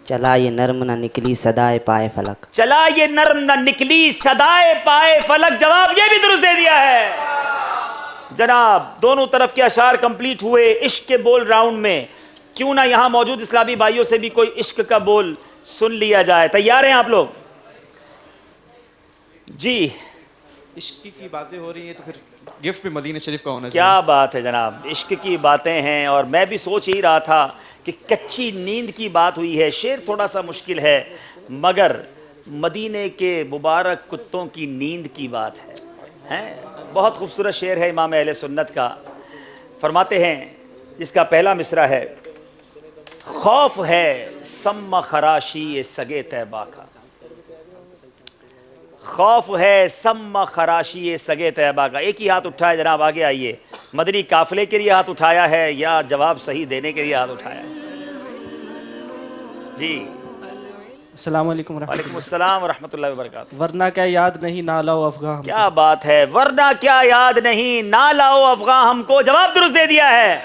چلا یہ نرم نہ نکلی صدائے پائے فلک. چلا یہ نرم نہ نکلی صدائے پائے فلک. جواب یہ بھی درست دے دیا ہے. جناب دونوں طرف کے اشعار کمپلیٹ ہوئے عشق کے بول راؤنڈ میں. کیوں نہ یہاں موجود اسلامی بھائیوں سے بھی کوئی عشق کا بول سن لیا جائے. تیار ہیں آپ لوگ؟ جی عشق کی باتیں ہو رہی ہیں تو پھر گفٹ بھی مدینہ شریف کا ہونا چاہیے. کیا بات ہے جناب. عشق کی باتیں ہیں اور میں بھی سوچ ہی رہا تھا کہ کچی نیند کی بات ہوئی ہے. شعر تھوڑا سا مشکل ہے مگر مدینے کے مبارک کتوں کی نیند کی بات ہے. بہت خوبصورت شعر ہے امام اہل سنت کا. فرماتے ہیں جس کا پہلا مصرع ہے: خوف ہے سم خراشی سگے طیبہ کا. خوف ہے سم خراشی سگے طیبہ کا. ایک ہی ہاتھ اٹھا ہے جناب. آگے آئیے. مدنی قافلے کے لیے ہاتھ اٹھایا ہے یا جواب صحیح دینے کے لیے ہاتھ اٹھایا ہے؟ جی السلام علیکم ورحمۃ وعلیکم السلام ورحمۃ اللہ وبرکاتہ. ورنہ کیا یاد نہیں نہ لاؤ افغاں. کیا بات ہے. ورنہ کیا یاد نہیں نہ لاؤ افغاں ہم کو. جواب درست دے دیا ہے.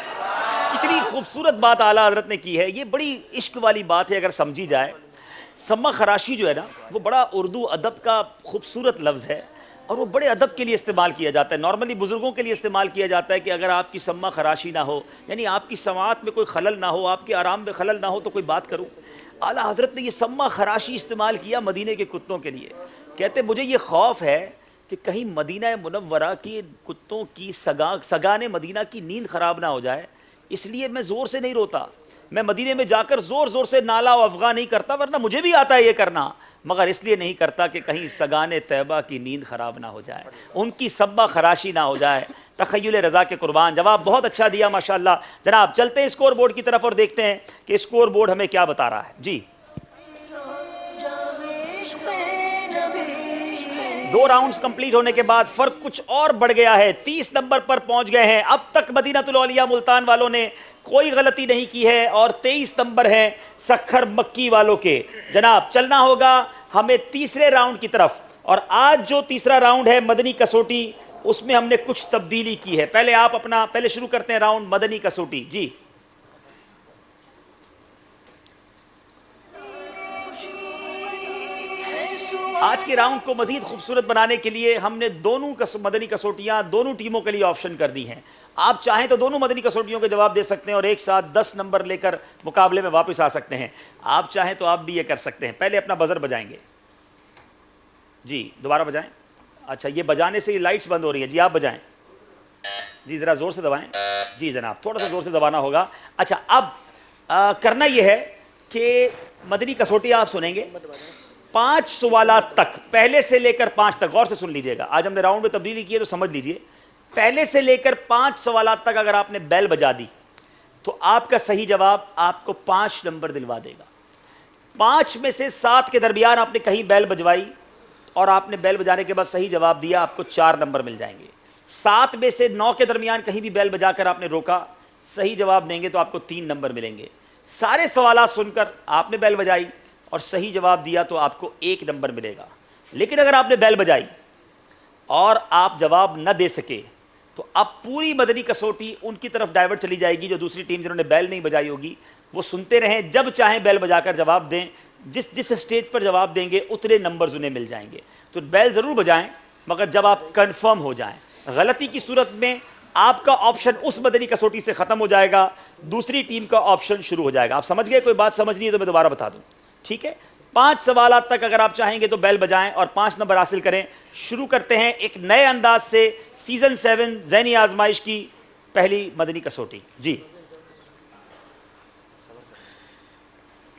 کتنی خوبصورت بات اعلیٰ حضرت نے کی ہے. یہ بڑی عشق والی بات ہے اگر سمجھی جائے. سما خراشی جو ہے نا وہ بڑا اردو ادب کا خوبصورت لفظ ہے اور وہ بڑے ادب کے لیے استعمال کیا جاتا ہے. نارملی بزرگوں کے لیے استعمال کیا جاتا ہے کہ اگر آپ کی سما خراشی نہ ہو یعنی آپ کی سماعت میں کوئی خلل نہ ہو، آپ کے آرام میں خلل نہ ہو تو کوئی بات کروں. اعلیٰ حضرت نے یہ سما خراشی استعمال کیا مدینے کے کتوں کے لیے. کہتے مجھے یہ خوف ہے کہ کہیں مدینہ منورہ کے کتوں کی سگان مدینہ کی نیند خراب نہ ہو جائے، اس لیے میں زور سے نہیں روتا. میں مدینے میں جا کر زور زور سے نالا و افغاں نہیں کرتا، ورنہ مجھے بھی آتا ہے یہ کرنا، مگر اس لیے نہیں کرتا کہ کہیں سگان طیبہ کی نیند خراب نہ ہو جائے، ان کی سبا خراشی نہ ہو جائے. تخیل رضا کے قربان. جواب بہت اچھا دیا ماشاءاللہ. جناب چلتے ہیں اسکور بورڈ کی طرف اور دیکھتے ہیں کہ اسکور بورڈ ہمیں کیا بتا رہا ہے. جی 2 راؤنڈز کمپلیٹ ہونے کے بعد فرق کچھ اور بڑھ گیا ہے. 30 نمبر پر پہنچ گئے ہیں. اب تک مدینہ الاولیاء ملتان والوں نے کوئی غلطی نہیں کی ہے اور 23 نمبر ہیں سکھر مکی والوں کے. جناب چلنا ہوگا ہمیں تیسرے راؤنڈ کی طرف اور آج جو تیسرا راؤنڈ ہے مدنی کسوٹی اس میں ہم نے کچھ تبدیلی کی ہے. پہلے شروع کرتے ہیں راؤنڈ مدنی کسوٹی. جی آج کے راؤنڈ کو مزید خوبصورت بنانے کے لیے ہم نے دونوں مدنی کسوٹیاں دونوں ٹیموں کے لیے آپشن کر دی ہیں. آپ چاہیں تو دونوں مدنی کسوٹیوں کے جواب دے سکتے ہیں اور ایک ساتھ 10 نمبر لے کر مقابلے میں واپس آ سکتے ہیں. آپ چاہیں تو آپ بھی یہ کر سکتے ہیں. پہلے اپنا بزر بجائیں گے. جی دوبارہ بجائیں. اچھا یہ بجانے سے یہ لائٹس بند ہو رہی ہیں. جی آپ بجائیں. جی ذرا زور سے دبائیں. جی جناب تھوڑا سا زور سے دبانا ہوگا. اچھا اب کرنا یہ ہے کہ مدنی کسوٹی آپ سنیں گے 5 سوالات تک، پہلے سے لے کر 5 تک. غور سے سن لیجئے گا. آج ہم نے راؤنڈ میں تبدیلی کی ہے تو سمجھ لیجئے. پہلے سے لے کر 5 سوالات تک اگر آپ نے بیل بجا دی تو آپ کا صحیح جواب آپ کو 5 نمبر دلوا دے گا. 5 میں سے 7 کے درمیان آپ نے کہیں بیل بجوائی اور آپ نے بیل بجانے کے بعد صحیح جواب دیا، آپ کو 4 نمبر مل جائیں گے. 7 میں سے 9 کے درمیان کہیں بھی بیل بجا کر آپ نے روکا، صحیح جواب دیں گے تو آپ کو 3 نمبر ملیں گے. سارے سوالات سن کر آپ نے بیل بجائی اور صحیح جواب دیا تو آپ کو 1 نمبر ملے گا. لیکن اگر آپ نے بیل بجائی اور آپ جواب نہ دے سکے تو اب پوری مدنی کسوٹی ان کی طرف ڈائیورٹ چلی جائے گی جو دوسری ٹیم جنہوں نے بیل نہیں بجائی ہوگی. وہ سنتے رہیں، جب چاہیں بیل بجا کر جواب دیں، جس اسٹیج پر جواب دیں گے اتنے نمبرز انہیں مل جائیں گے. تو بیل ضرور بجائیں مگر جب آپ کنفرم ہو جائیں. غلطی کی صورت میں آپ کا آپشن اس مدنی کسوٹی سے ختم ہو جائے گا، دوسری ٹیم کا آپشن شروع ہو جائے گا. آپ سمجھ گئے؟ کوئی بات سمجھ نہیں ہے تو میں دوبارہ بتا دوں. ٹھیک ہے 5 سوالات تک اگر آپ چاہیں گے تو بیل بجائیں اور 5 نمبر حاصل کریں. شروع کرتے ہیں ایک نئے انداز سے سیزن 7 ذہنی آزمائش کی پہلی مدنی کسوٹی. جی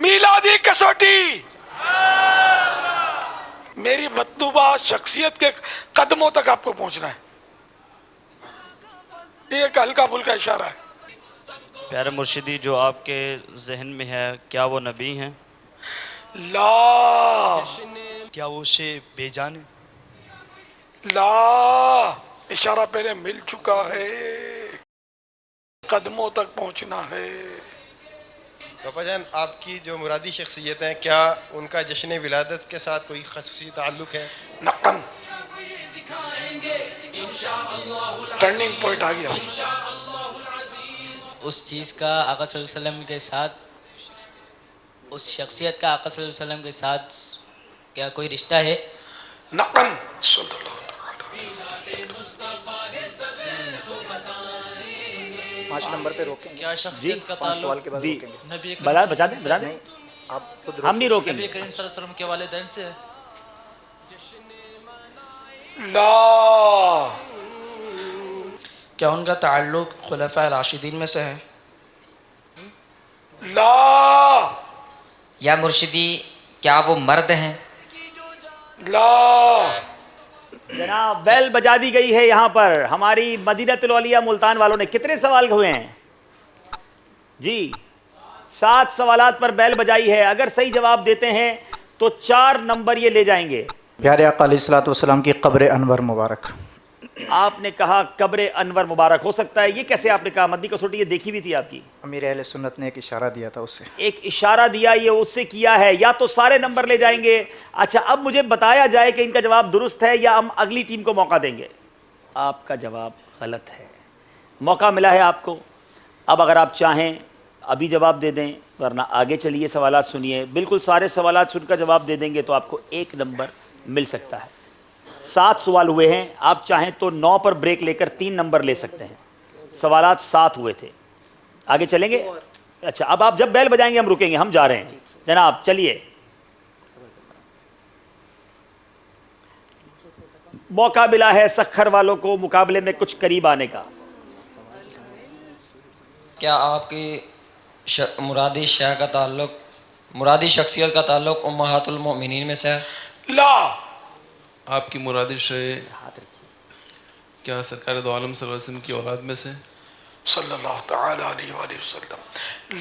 میلادی کسوٹی میری مطلوبہ شخصیت کے قدموں تک آپ کو پہنچنا ہے. یہ ایک ہلکا پھلکا اشارہ ہے. پیارے مرشدی جو آپ کے ذہن میں ہے کیا وہ نبی ہیں؟ لا. کیا وہ اسے بے جان ہیں؟ لا. اشارہ پہلے مل چکا ہے، قدموں تک پہنچنا ہے. پاپا جان آپ کی جو مرادی شخصیت ہیں کیا ان کا جشن ولادت کے ساتھ کوئی خصوصی تعلق ہے؟ نعم. ٹرننگ پوائنٹ آ گیا. اس چیز کا آقا صلی اللہ علیہ وسلم کے ساتھ، اس شخصیت کا آقا صلی اللہ علیہ وسلم کے ساتھ کیا کوئی رشتہ ہے؟ نعم. صلی اللہ علیہ 5 نمبر پہ روکیں. کیا شخصیت کا تعلق نبی بتا دیں آپ خود ہم نہیں روکیں. نبی کریم صلی اللہ علیہ وسلم کے والدین سے ہے؟ لا. کیا ان کا تعلق خلفاء راشدین میں سے ہے؟ لا. یا مرشدی کیا وہ مرد ہیں؟ لا. جناب بیل بجا دی گئی ہے یہاں پر ہماری مدینۃ الاولیاء ملتان والوں نے. کتنے سوال ہوئے ہیں جی؟ 7 سوالات پر بیل بجائی ہے. اگر صحیح جواب دیتے ہیں تو 4 نمبر یہ لے جائیں گے. پیارے آقا علیہ الصلوۃ والسلام کی قبر انور مبارک. آپ نے کہا قبر انور مبارک. ہو سکتا ہے یہ کیسے آپ نے کہا؟ مدنی کسوٹی یہ دیکھی بھی تھی آپ کی. امیر اہل سنت نے ایک اشارہ دیا تھا، اس سے ایک اشارہ دیا، یہ اس سے کیا ہے. یا تو سارے نمبر لے جائیں گے. اچھا اب مجھے بتایا جائے کہ ان کا جواب درست ہے یا ہم اگلی ٹیم کو موقع دیں گے. آپ کا جواب غلط ہے. موقع ملا ہے آپ کو. اب اگر آپ چاہیں ابھی جواب دے دیں، ورنہ آگے چلیے سوالات سنیے. بالکل سارے سوالات سن کر جواب دے دیں گے تو آپ کو 1 نمبر مل سکتا ہے. 7 سوال ہوئے ہیں. آپ چاہیں تو 9 پر بریک لے کر 3 نمبر لے سکتے ہیں. سوالات 7 ہوئے تھے. آگے چلیں گے. اچھا اب آپ جب بیل بجائیں گے ہم رکیں گے. ہم جا رہے ہیں جناب. چلیے موقع ملا ہے سکھر والوں کو مقابلے میں کچھ قریب آنے کا. کیا آپ کی مرادی شیخ کا تعلق، مرادی شخصیت کا تعلق امہات المؤمنین میں سے ہے؟ لا. آپ کی مرادی شیخ کیا سرکار دو عالم صلی اللہ علیہ وسلم کی اولاد میں سے؟ صلی اللہ تعالی علیہ وآلہ وسلم.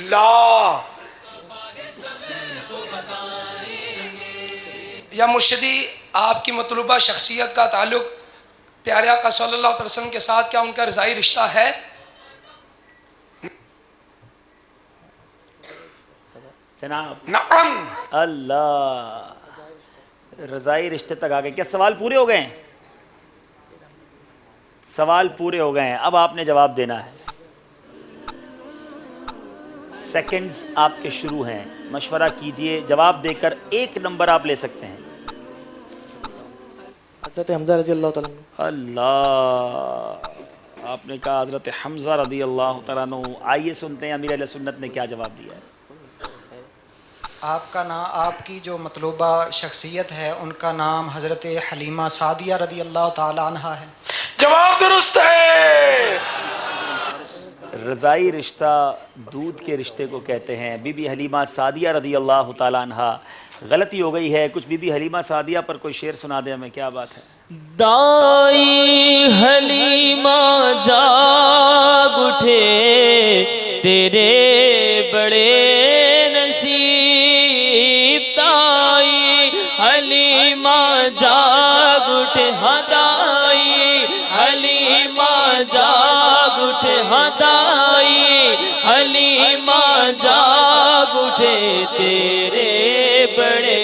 لا. یا مرشدی آپ کی مطلوبہ شخصیت کا تعلق پیارے آقا صلی اللہ علیہ وسلم کے ساتھ کیا ان کا رضائی رشتہ ہے؟ جناب نعم. اللہ رضائی رشتے تک آ گئے. کیا سوال پورے ہو گئے ہیں؟ سوال پورے ہو گئے ہیں. اب آپ نے جواب دینا ہے. سیکنڈز آپ کے شروع ہیں. مشورہ کیجئے. جواب دے کر 1 نمبر آپ لے سکتے ہیں. حضرت حمزہ رضی اللہ تعالیٰ عنہ. اللہ آپ نے کہا حضرت حمزہ رضی اللہ تعالیٰ عنہ. آئیے سنتے ہیں امیر اہل سنت نے کیا جواب دیا ہے. آپ کا نام، آپ کی جو مطلوبہ شخصیت ہے ان کا نام حضرت حلیمہ سعدیہ رضی اللہ تعالی عنہا ہے. جواب درست ہے. رضائی رشتہ دودھ کے رشتے کو کہتے ہیں. بی بی حلیمہ سعدیہ رضی اللہ تعالیٰ عنہا. غلطی ہو گئی ہے. کچھ بی بی حلیمہ سعدیہ پر کوئی شعر سنا دیں ہمیں. کیا بات ہے. دائی حلیمہ جاگ اٹھے تیرے بڑے نصیب. دائی حلیمہ جاگ اٹھے ہدائی حلیمہ جاگ اٹھے ہدائی حلیمہ جاگ اٹھے تیرے بڑے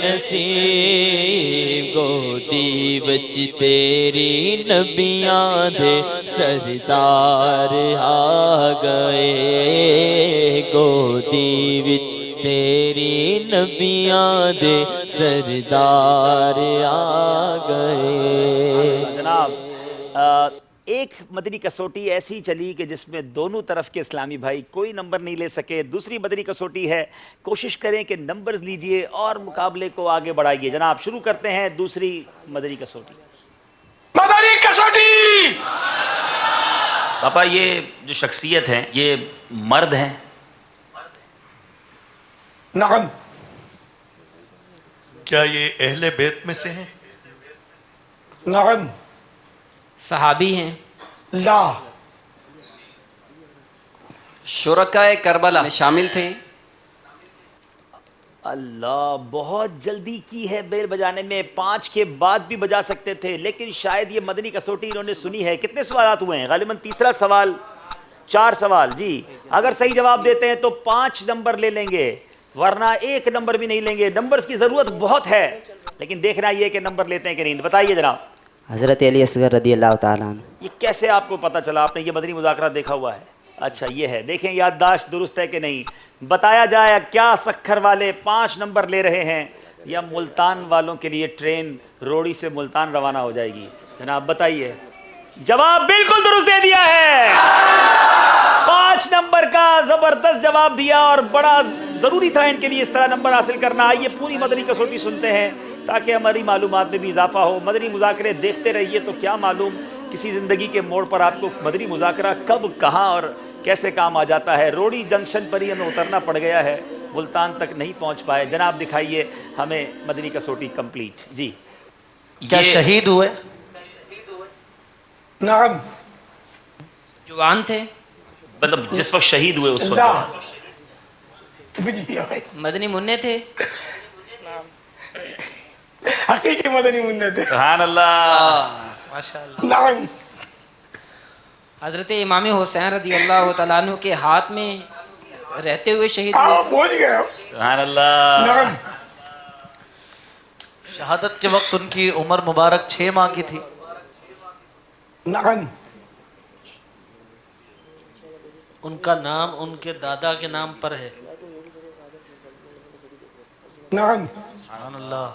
نصیب. گودی بچ تیری نبیاں دے سردار آ گئے. گودی بچ تیری نبیاں دے سردار آ گئے. جناب ایک مدنی کسوٹی ایسی چلی کہ جس میں دونوں طرف کے اسلامی بھائی کوئی نمبر نہیں لے سکے. دوسری مدنی کسوٹی ہے. کوشش کریں کہ نمبرز لیجئے اور مقابلے کو آگے بڑھائیے. جناب شروع کرتے ہیں دوسری مدنی کسوٹی. مدنی کسوٹی. پاپا یہ جو شخصیت ہیں یہ مرد ہیں؟ نعم. کیا یہ اہل بیت میں سے ہیں؟ نعم. صحابی ہیں؟ لا. شرکائے کربلا میں شامل تھے؟ اللہ، بہت جلدی کی ہے بیل بجانے میں، 5 کے بعد بھی بجا سکتے تھے، لیکن شاید یہ مدنی کسوٹی انہوں نے سنی ہے۔ کتنے سوالات ہوئے ہیں؟ غالباً تیسرا سوال، 4 سوال جی۔ اگر صحیح جواب دیتے ہیں تو 5 نمبر لے لیں گے، ورنہ 1 نمبر بھی نہیں لیں گے۔ نمبرز کی ضرورت بہت ہے، لیکن دیکھنا یہ کہ نمبر لیتے ہیں کہ نہیں۔ بتائیے جناب۔ حضرت علی اصغر رضی اللہ تعالیٰ عنہ۔ یہ کیسے آپ کو پتہ چلا؟ آپ نے یہ مدنی مذاکرہ دیکھا ہوا ہے؟ اچھا یہ ہے، دیکھیں یادداشت درست ہے کہ نہیں۔ بتایا جائے کیا سکھر والے 5 نمبر لے رہے ہیں یا ملتان والوں کے لیے ٹرین روڑی سے ملتان روانہ ہو جائے گی؟ جناب بتائیے۔ جواب بالکل درست دے دیا ہے، 5 نمبر کا زبردست جواب دیا، اور بڑا ضروری تھا ان کے لیے اس طرح نمبر حاصل کرنا۔ آئیے پوری مدنی کسوٹی سنتے ہیں تاکہ ہماری معلومات میں بھی اضافہ ہو۔ مدنی مذاکرے دیکھتے رہیے تو کیا معلوم کسی زندگی کے موڑ پر آپ کو مدنی مذاکرہ کب کہاں اور کیسے کام آ جاتا ہے۔ روڑی جنکشن پر ہی ہمیں اترنا پڑ گیا ہے، ملتان تک نہیں پہنچ پائے۔ جناب دکھائیے ہمیں مدنی کسوٹی کمپلیٹ جی۔ کیا شہید ہوئے؟ نعم۔ جوان تھے؟ مطلب جس وقت شہید ہوئے اس وقت مدنی منع تھے؟ حقیقی مدنی منع تھے۔ سبحان اللہ، ماشاءاللہ۔ نعم۔ حضرت امام حسین رضی اللہ تعالیٰ عنہ کے ہاتھ میں رہتے ہوئے شہید ہوئے تھے؟ پہنچ گئے۔ سبحان اللہ۔ نعم۔ شہادت کے وقت ان کی عمر مبارک 6 ماہ کی تھی۔ نعم۔ ان کا نام ان کے دادا کے نام پر ہے۔ نعم۔ سبحان اللہ۔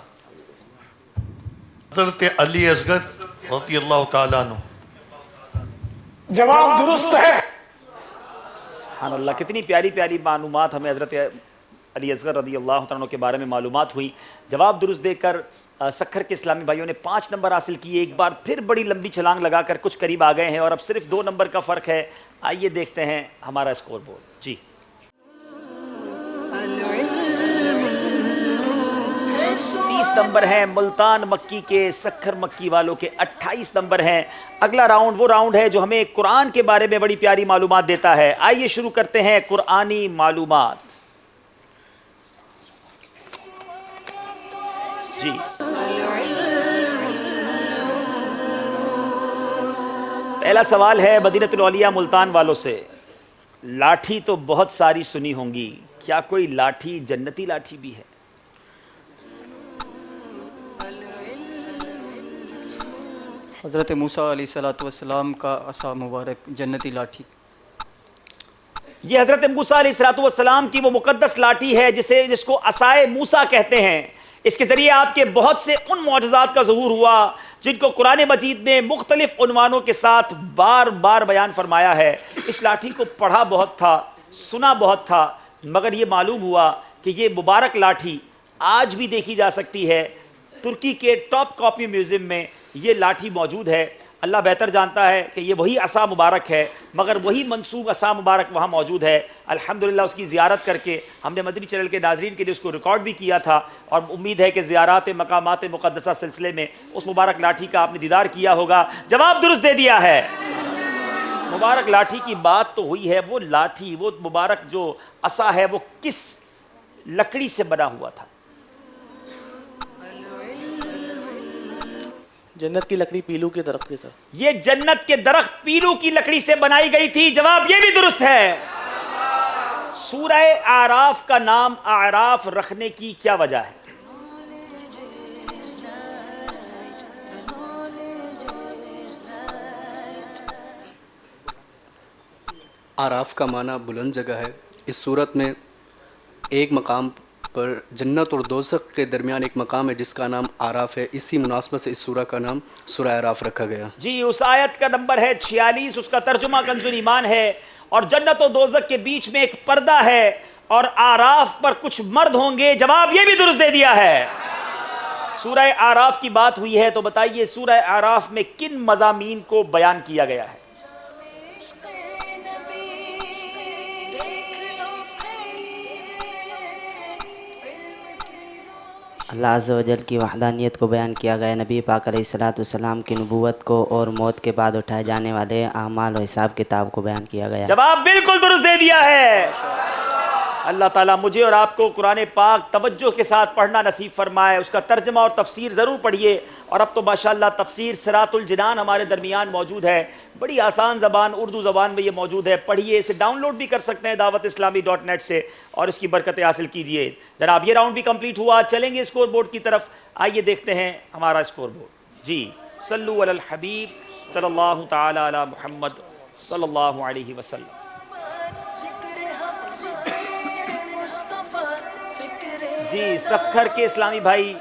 حضرت علی اصغر رضی اللہ تعالیٰ عنہ۔ جواب درست ہے۔ سبحان اللہ، کتنی پیاری پیاری معلومات ہمیں حضرت علی اصغر رضی اللہ عنہ کے بارے میں معلومات ہوئی۔ جواب درست دے کر سکھر کے اسلامی بھائیوں نے 5 نمبر حاصل کیے، ایک بار پھر بڑی لمبی چھلانگ لگا کر کچھ قریب آ گئے ہیں، اور اب صرف 2 نمبر کا فرق ہے۔ آئیے دیکھتے ہیں ہمارا اسکور بورڈ جی۔ 30 نمبر ہیں ملتان مکی کے، سکھر مکی والوں کے 28 نمبر ہیں۔ اگلا راؤنڈ وہ راؤنڈ ہے جو ہمیں قرآن کے بارے میں بڑی پیاری معلومات دیتا ہے۔ آئیے شروع کرتے ہیں قرآنی معلومات جی۔ پہلا سوال ہے مدینۃ الاولیاء ملتان والوں سے۔ لاٹھی تو بہت ساری سنی ہوں گی، کیا کوئی لاٹھی جنتی لاٹھی بھی ہے؟ حضرت موسیٰ علیہ السلام کا عصا مبارک جنتی لاٹھی۔ یہ حضرت موسیٰ علیہ السلام کی وہ مقدس لاٹھی ہے جس کو عصائے موسیٰ کہتے ہیں۔ اس کے ذریعے آپ کے بہت سے ان معجزات کا ظہور ہوا جن کو قرآن مجید نے مختلف عنوانوں کے ساتھ بار بار بیان فرمایا ہے۔ اس لاٹھی کو پڑھا بہت تھا، سنا بہت تھا، مگر یہ معلوم ہوا کہ یہ مبارک لاٹھی آج بھی دیکھی جا سکتی ہے۔ ترکی کے ٹاپ کاپی میوزیم میں یہ لاٹھی موجود ہے۔ اللہ بہتر جانتا ہے کہ یہ وہی عصا مبارک ہے، مگر وہی منسوب عصا مبارک وہاں موجود ہے۔ الحمدللہ اس کی زیارت کر کے ہم نے مدنی چینل کے ناظرین کے لیے اس کو ریکارڈ بھی کیا تھا، اور امید ہے کہ زیارات مقامات مقدسہ سلسلے میں اس مبارک لاٹھی کا آپ نے دیدار کیا ہوگا۔ جواب درست دے دیا ہے۔ مبارک لاٹھی کی بات تو ہوئی ہے، وہ لاٹھی، وہ مبارک جو عصا ہے وہ کس لکڑی سے بنا ہوا تھا؟ جنت کی لکڑی پیلو کے درخت کے ساتھ۔ یہ جنت کے درخت پیلو کی لکڑی سے بنائی گئی تھی۔ جواب یہ بھی درست ہے۔ سورہ اعراف کا نام اعراف رکھنے کی کیا وجہ ہے؟ آراف کا معنی بلند جگہ ہے۔ اس صورت میں ایک مقام پر جنت اور دوزخ کے درمیان ایک مقام ہے جس کا نام آراف ہے، اسی مناسبت سے اس سورہ کا نام سورہ آراف رکھا گیا۔ جی، اس آیت کا نمبر ہے 46، اس کا ترجمہ کنز ایمان ہے، اور جنت و دوزخ کے بیچ میں ایک پردہ ہے، اور آراف پر کچھ مرد ہوں گے۔ جواب یہ بھی درست دے دیا ہے۔ سورہ آراف کی بات ہوئی ہے تو بتائیے سورہ آراف میں کن مضامین کو بیان کیا گیا ہے؟ اللہ عز و جل کی وحدانیت کو بیان کیا گیا، نبی پاک علیہ الصلوۃ والسلام کی نبوت کو اور موت کے بعد اٹھائے جانے والے اعمال و حساب کتاب کو بیان کیا گیا۔ جواب بالکل درست دے دیا ہے۔ اللہ تعالیٰ مجھے اور آپ کو قرآن پاک توجہ کے ساتھ پڑھنا نصیب فرمائے، اس کا ترجمہ اور تفسیر ضرور پڑھیے۔ اور اب تو ماشاءاللہ تفسیر صراط الجنان ہمارے درمیان موجود ہے، بڑی آسان زبان اردو زبان میں یہ موجود ہے، پڑھیے، اسے ڈاؤن لوڈ بھی کر سکتے ہیں dawatIslami.net سے اور اس کی برکتیں حاصل کیجئے۔ جناب یہ راؤنڈ بھی کمپلیٹ ہوا، چلیں گے اسکور بورڈ کی طرف۔ آئیے دیکھتے ہیں ہمارا اسکور بورڈ۔ جی صلو علی الحبیب صلی اللہ تعالی علی محمد صلی اللہ علیہ وسلم۔ جی سکھر کے اسلامی بھائی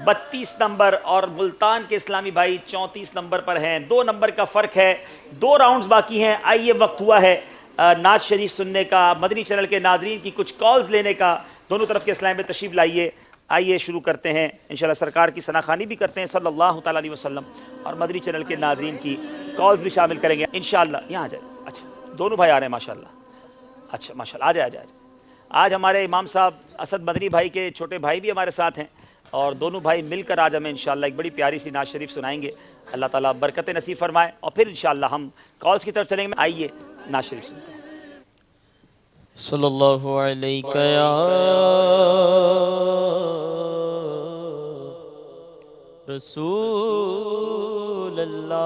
32 نمبر اور ملتان کے اسلامی بھائی 34 نمبر پر ہیں، 2 نمبر کا فرق ہے، 2 راؤنڈز باقی ہیں۔ آئیے وقت ہوا ہے نعت شریف سننے کا، مدنی چینل کے ناظرین کی کچھ کالز لینے کا۔ دونوں طرف کے اسلام میں تشریف لائیے، آئیے شروع کرتے ہیں، انشاءاللہ سرکار کی ثناخوانی بھی کرتے ہیں صلی اللہ تعالیٰ علیہ وسلم، اور مدنی چینل کے ناظرین کی کالز بھی شامل کریں گے انشاءاللہ۔ یہاں آ جائیں، اچھا دونوں بھائی آ رہے ہیں ماشاءاللہ، اچھا ماشاءاللہ، آ جائے۔ آج ہمارے امام صاحب اسد مدنی بھائی کے چھوٹے بھائی بھی ہمارے ساتھ ہیں، اور دونوں بھائی مل کر آج ہمیں انشاءاللہ ایک بڑی پیاری سی نعت شریف سنائیں گے۔ اللہ تعالیٰ برکت نصیب فرمائے، اور پھر انشاءاللہ ہم کالز کی طرف چلیں گے۔ آئیے نعت شریف سنتے ہیں۔ صلی اللہ علیہ یا رسول اللہ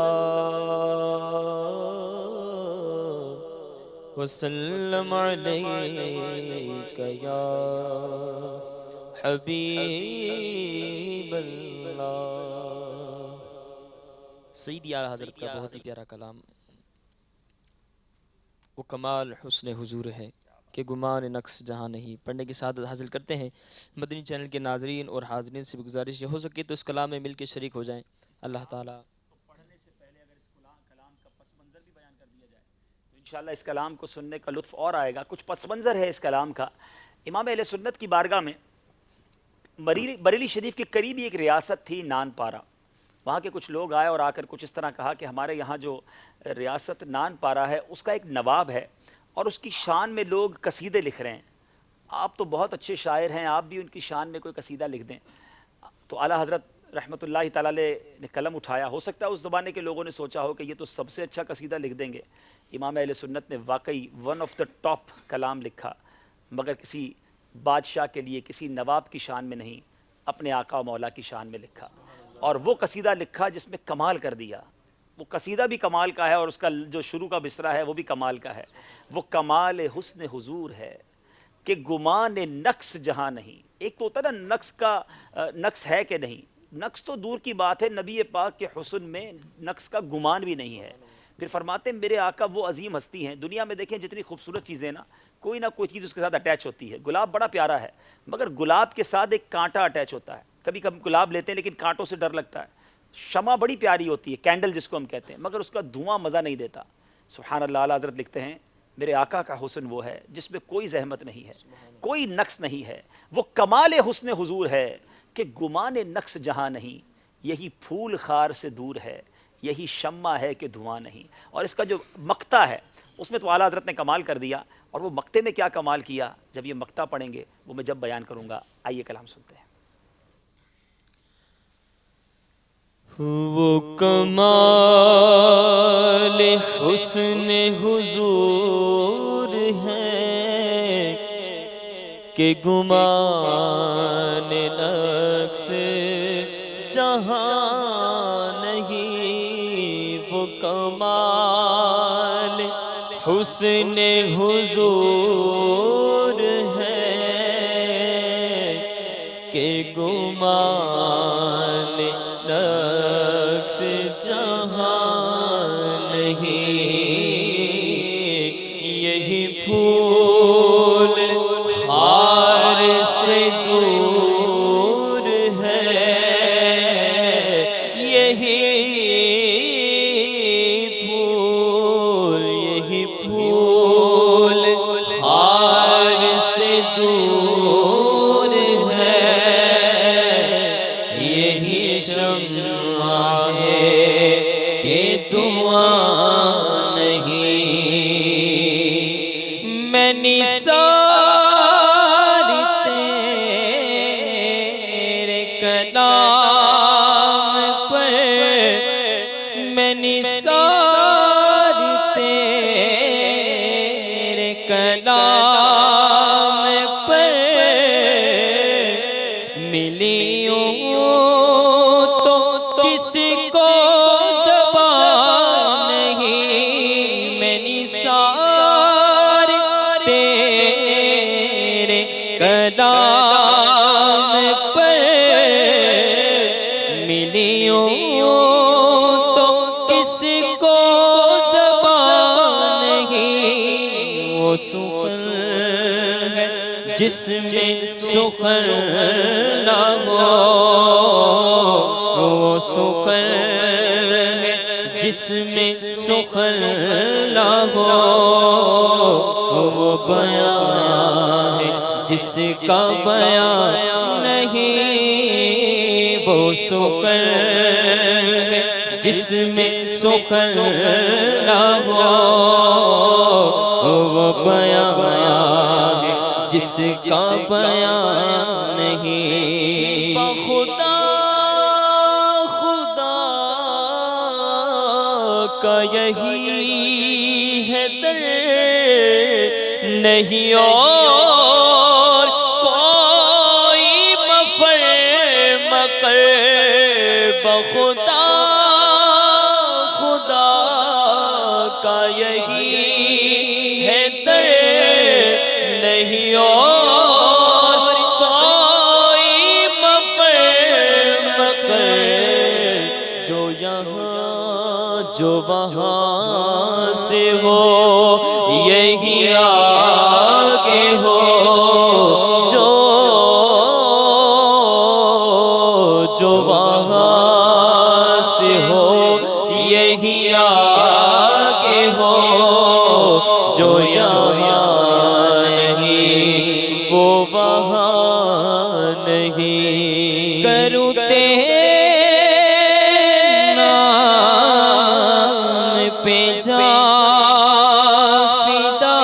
وسلم علیک یا حبیب اللہ۔ سیدی اعلیٰ حضرت کا بہت ہی پیارا کلام، وہ کمال حسن حضور ہے کہ گمان نقص جہاں نہیں۔ پڑھنے کی سعادت حاصل کرتے ہیں۔ مدنی چینل کے ناظرین اور حاضرین سے بھی گزارش ہو سکے تو اس کلام میں مل کے شریک ہو جائیں۔ اللہ تعالیٰ انشاءاللہ اس کلام کو سننے کا لطف اور آئے گا۔ کچھ پس منظر ہے اس کلام کا۔ امام اہل سنت کی بارگاہ میں بریلی شریف کے قریب ہی ایک ریاست تھی نان پارہ، وہاں کے کچھ لوگ آئے اور آ کر کچھ اس طرح کہا کہ ہمارے یہاں جو ریاست نان پارہ ہے اس کا ایک نواب ہے اور اس کی شان میں لوگ قصیدے لکھ رہے ہیں، آپ تو بہت اچھے شاعر ہیں، آپ بھی ان کی شان میں کوئی قصیدہ لکھ دیں۔ تو اعلیٰ حضرت رحمۃ اللہ تعالیٰ نے قلم اٹھایا، ہو سکتا ہے اس زمانے کے لوگوں نے سوچا ہو کہ یہ تو سب سے اچھا قصیدہ لکھ دیں گے۔ امام اہل سنت نے واقعی ون آف دا ٹاپ کلام لکھا، مگر کسی بادشاہ کے لیے، کسی نواب کی شان میں نہیں، اپنے آقا و مولا کی شان میں لکھا، اور وہ قصیدہ لکھا جس میں کمال کر دیا۔ وہ قصیدہ بھی کمال کا ہے اور اس کا جو شروع کا بسرا ہے وہ بھی کمال کا ہے۔ وہ کمال حسن حضور ہے کہ گمان نقص جہاں نہیں۔ ایک تو ہوتا ہے نا نقص کا نقص ہے کہ نہیں، نقص تو دور کی بات ہے، نبی پاک کے حسن میں نقص کا گمان بھی نہیں ہے۔ پھر فرماتے ہیں میرے آقا وہ عظیم ہستی ہیں، دنیا میں دیکھیں جتنی خوبصورت چیزیں نا، کوئی نہ کوئی چیز اس کے ساتھ اٹیچ ہوتی ہے۔ گلاب بڑا پیارا ہے، مگر گلاب کے ساتھ ایک کانٹا اٹیچ ہوتا ہے۔ کبھی کبھی گلاب لیتے ہیں لیکن کانٹوں سے ڈر لگتا ہے۔ شمع بڑی پیاری ہوتی ہے، کینڈل جس کو ہم کہتے ہیں، مگر اس کا دھواں مزہ نہیں دیتا۔ سبحان اللہ، اعلیٰ حضرت لکھتے ہیں میرے آقا کا حسن وہ ہے جس میں کوئی زحمت نہیں ہے، کوئی نقص نہیں ہے، وہ کمال حسن حضور ہے کہ گمان نقص جہاں نہیں، یہی پھول خار سے دور ہے، یہی شمع ہے کہ دھواں نہیں۔ اور اس کا جو مقطع ہے اس میں تو اعلیٰ حضرت نے کمال کر دیا، اور وہ مقطع میں کیا کمال کیا جب یہ مقطع پڑھیں گے وہ میں جب بیان کروں گا۔ آئیے کلام سنتے ہیں۔ وہ کمال حسن حضور ہے کہ گمان نقص جہاں نہیں۔ وہ کمال حسن حضور ہے کہ گمان نقص جہاں نہیں۔ یہی پھول خار سے دور ہے، یہی پھول خار سے دور ہے، یہی شمع ہے کہ دھواں نہیں۔ میں نثار کلام پر میں نثار تیرے کلام پر ملی ہوں تو کس کو زبان نہیں میں نثار تیرے کلام پر ملی ہوں تو کس کو زبان نہیں وہ سخن ہے جس میں سخن نہ ہو وہ سخن ہے جس میں سخن نہ ہو وہ بیان ہے جس کا بیان نہیں وہ سخن ہے جس میں سخن نہ ہو وہ بیان ہے جس کا بیان نہیں خدا خدا کا یہی ہے در نہیں اور کوئی مفر مکر بخدا خدا کا یہی ہے در نہیں اور کوئی مفر مکر جو یہاں جو وہاں سے ہو یہی آگے ہو جو وہاں سے ہو یہی آگے ہو جو یہاں نہیں وہ وہاں نہیں کروں تیرے نام پہ جان فدا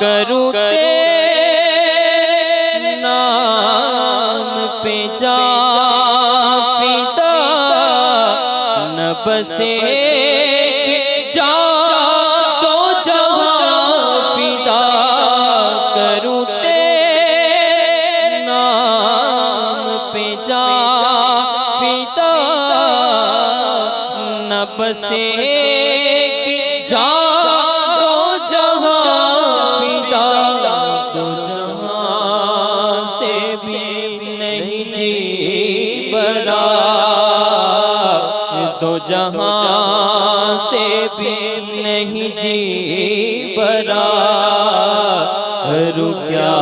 کروں تیرے نام پہ جان فدا نہ بس ایک جان دو جہاں فدا کروں تیرے نام پہ جان فدا نہ بس ایک جان دو جہاں فدا دو جہاں سے بھی نہیں جی برا دو جہاں سے بھی نہیں جی برا کروں کیا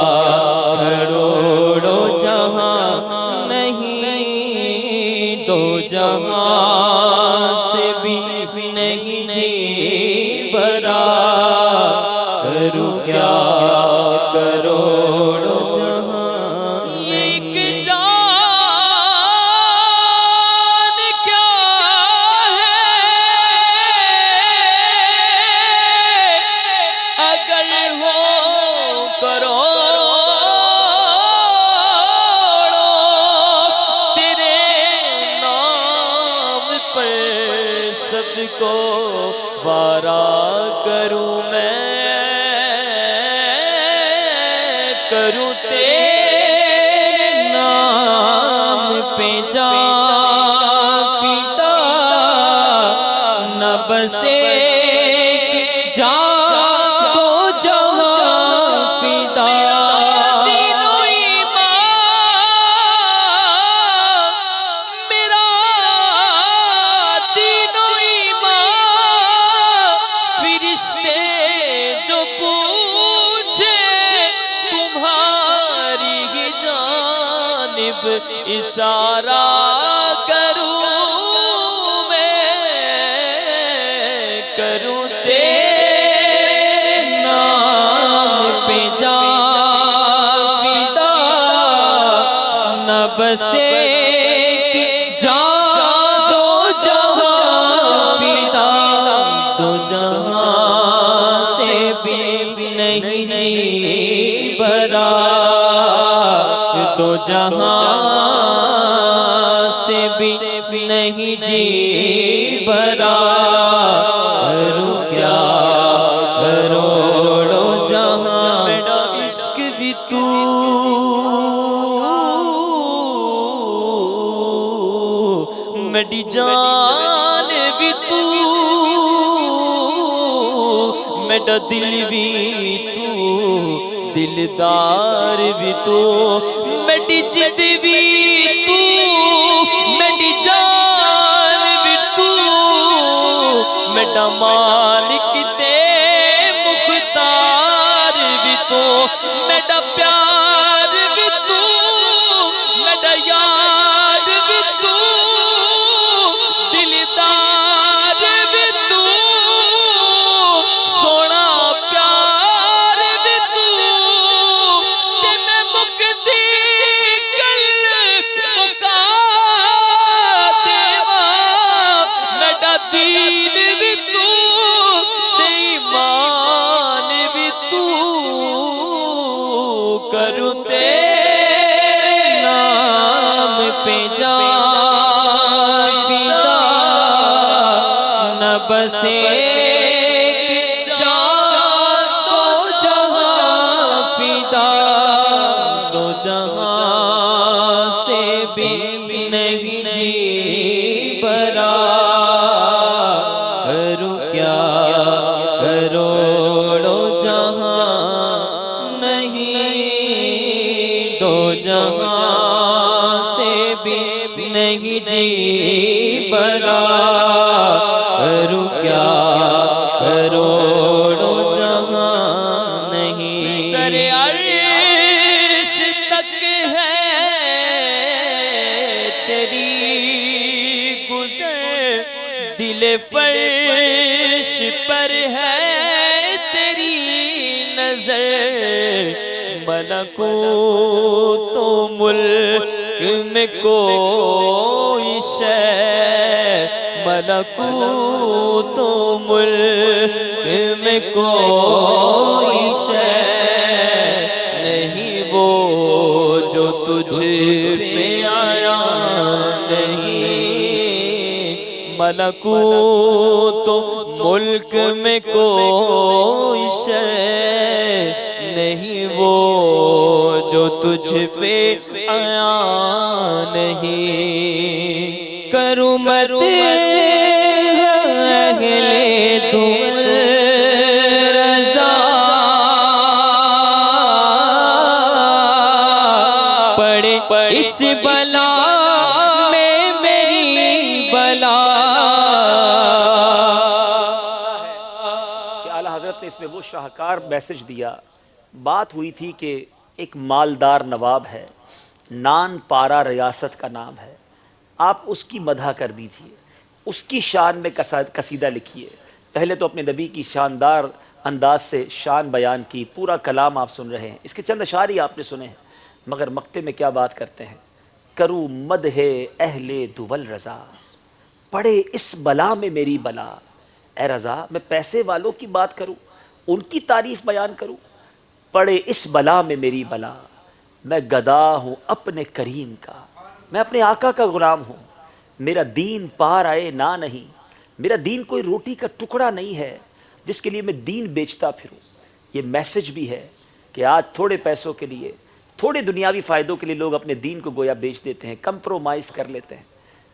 کروڑوں جہاں نہیں دو جہاں سے بھی نہیں جی برا کروں کیا کروڑوں جہاں ایک جان کیا ہے اگر ہو کروڑوں تیرے نام پر سب کو وارا کروں میں کروں تیرے نام پہ جان فدا نہ بس ایک جان دو جہاں فدا دین و ایمان میرا دین و ایمان فرشتے جو پوچھے تمہاری ہی جانب اشارہ کروں میں کروں تیرے نام پہ جان فدا نہ بس ایک جان دو جہاں فدا دو جہاں سے بھی نہیں جی برا دو جہاں سے بھی نہیں جی بھرا کیا کروڑوں جہاں میرا عشق بھی تو میری جان بھی تو میرا دل بھی تو دلدار بھی تو میری جد بھی تو میری جان بھی تو میرا مالک تے مختار بھی تو میرا پیار بھی تو میرا یار بھی تو دلدار بھی تو سونا پیار بھی تو کہ میں مکتی کل مکا دیوا میرا دین بھی تو ایمان بھی تو کروں تیرے نام پہ جان فدا نہ بس ایک جان دو جہاں فدا دو جہاں سے بھی نہیں جی بھرا کروں کیا کروڑوں جہاں نہیں دو جہاں سے بھی نہیں جی بھرا کروں کیا کروڑوں جہاں نہیں سر عرش تک ہے تیری گزر دل فرش پر ہے تیری نظر ملکوت و ملک میں کوئی شے ملکوت و ملک میں کوئی شے نہیں وہ جو تجھ پہ آیا نہیں ملکوت و ملک میں کوئی شے نہیں وہ جو تجھ پہ آیا نہیں کروں مت اہل دل رضا پڑے اس بلا میں میری بلا کہ اعلیٰ حضرت نے اس میں وہ شاہکار میسج دیا. بات ہوئی تھی کہ ایک مالدار نواب ہے, نان پارا ریاست کا نام ہے, آپ اس کی مدح کر دیجئے, اس کی شان میں قصیدہ لکھیے. پہلے تو اپنے نبی کی شاندار انداز سے شان بیان کی, پورا کلام آپ سن رہے ہیں, اس کے چند اشعار ہی آپ نے سنے ہیں, مگر مقطع میں کیا بات کرتے ہیں. کروں مدح اہل دول رضا, پڑے اس بلا میں میری بلا. اے رضا میں پیسے والوں کی بات کروں, ان کی تعریف بیان کروں, پڑے اس بلا میں میری بلا. میں گدا ہوں اپنے کریم کا, میں اپنے آقا کا غلام ہوں. میرا دین پار آئے نہ نہیں, میرا دین کوئی روٹی کا ٹکڑا نہیں ہے جس کے لیے میں دین بیچتا پھروں. یہ میسج بھی ہے کہ آج تھوڑے پیسوں کے لیے, تھوڑے دنیاوی فائدوں کے لیے لوگ اپنے دین کو گویا بیچ دیتے ہیں, کمپرومائز کر لیتے ہیں.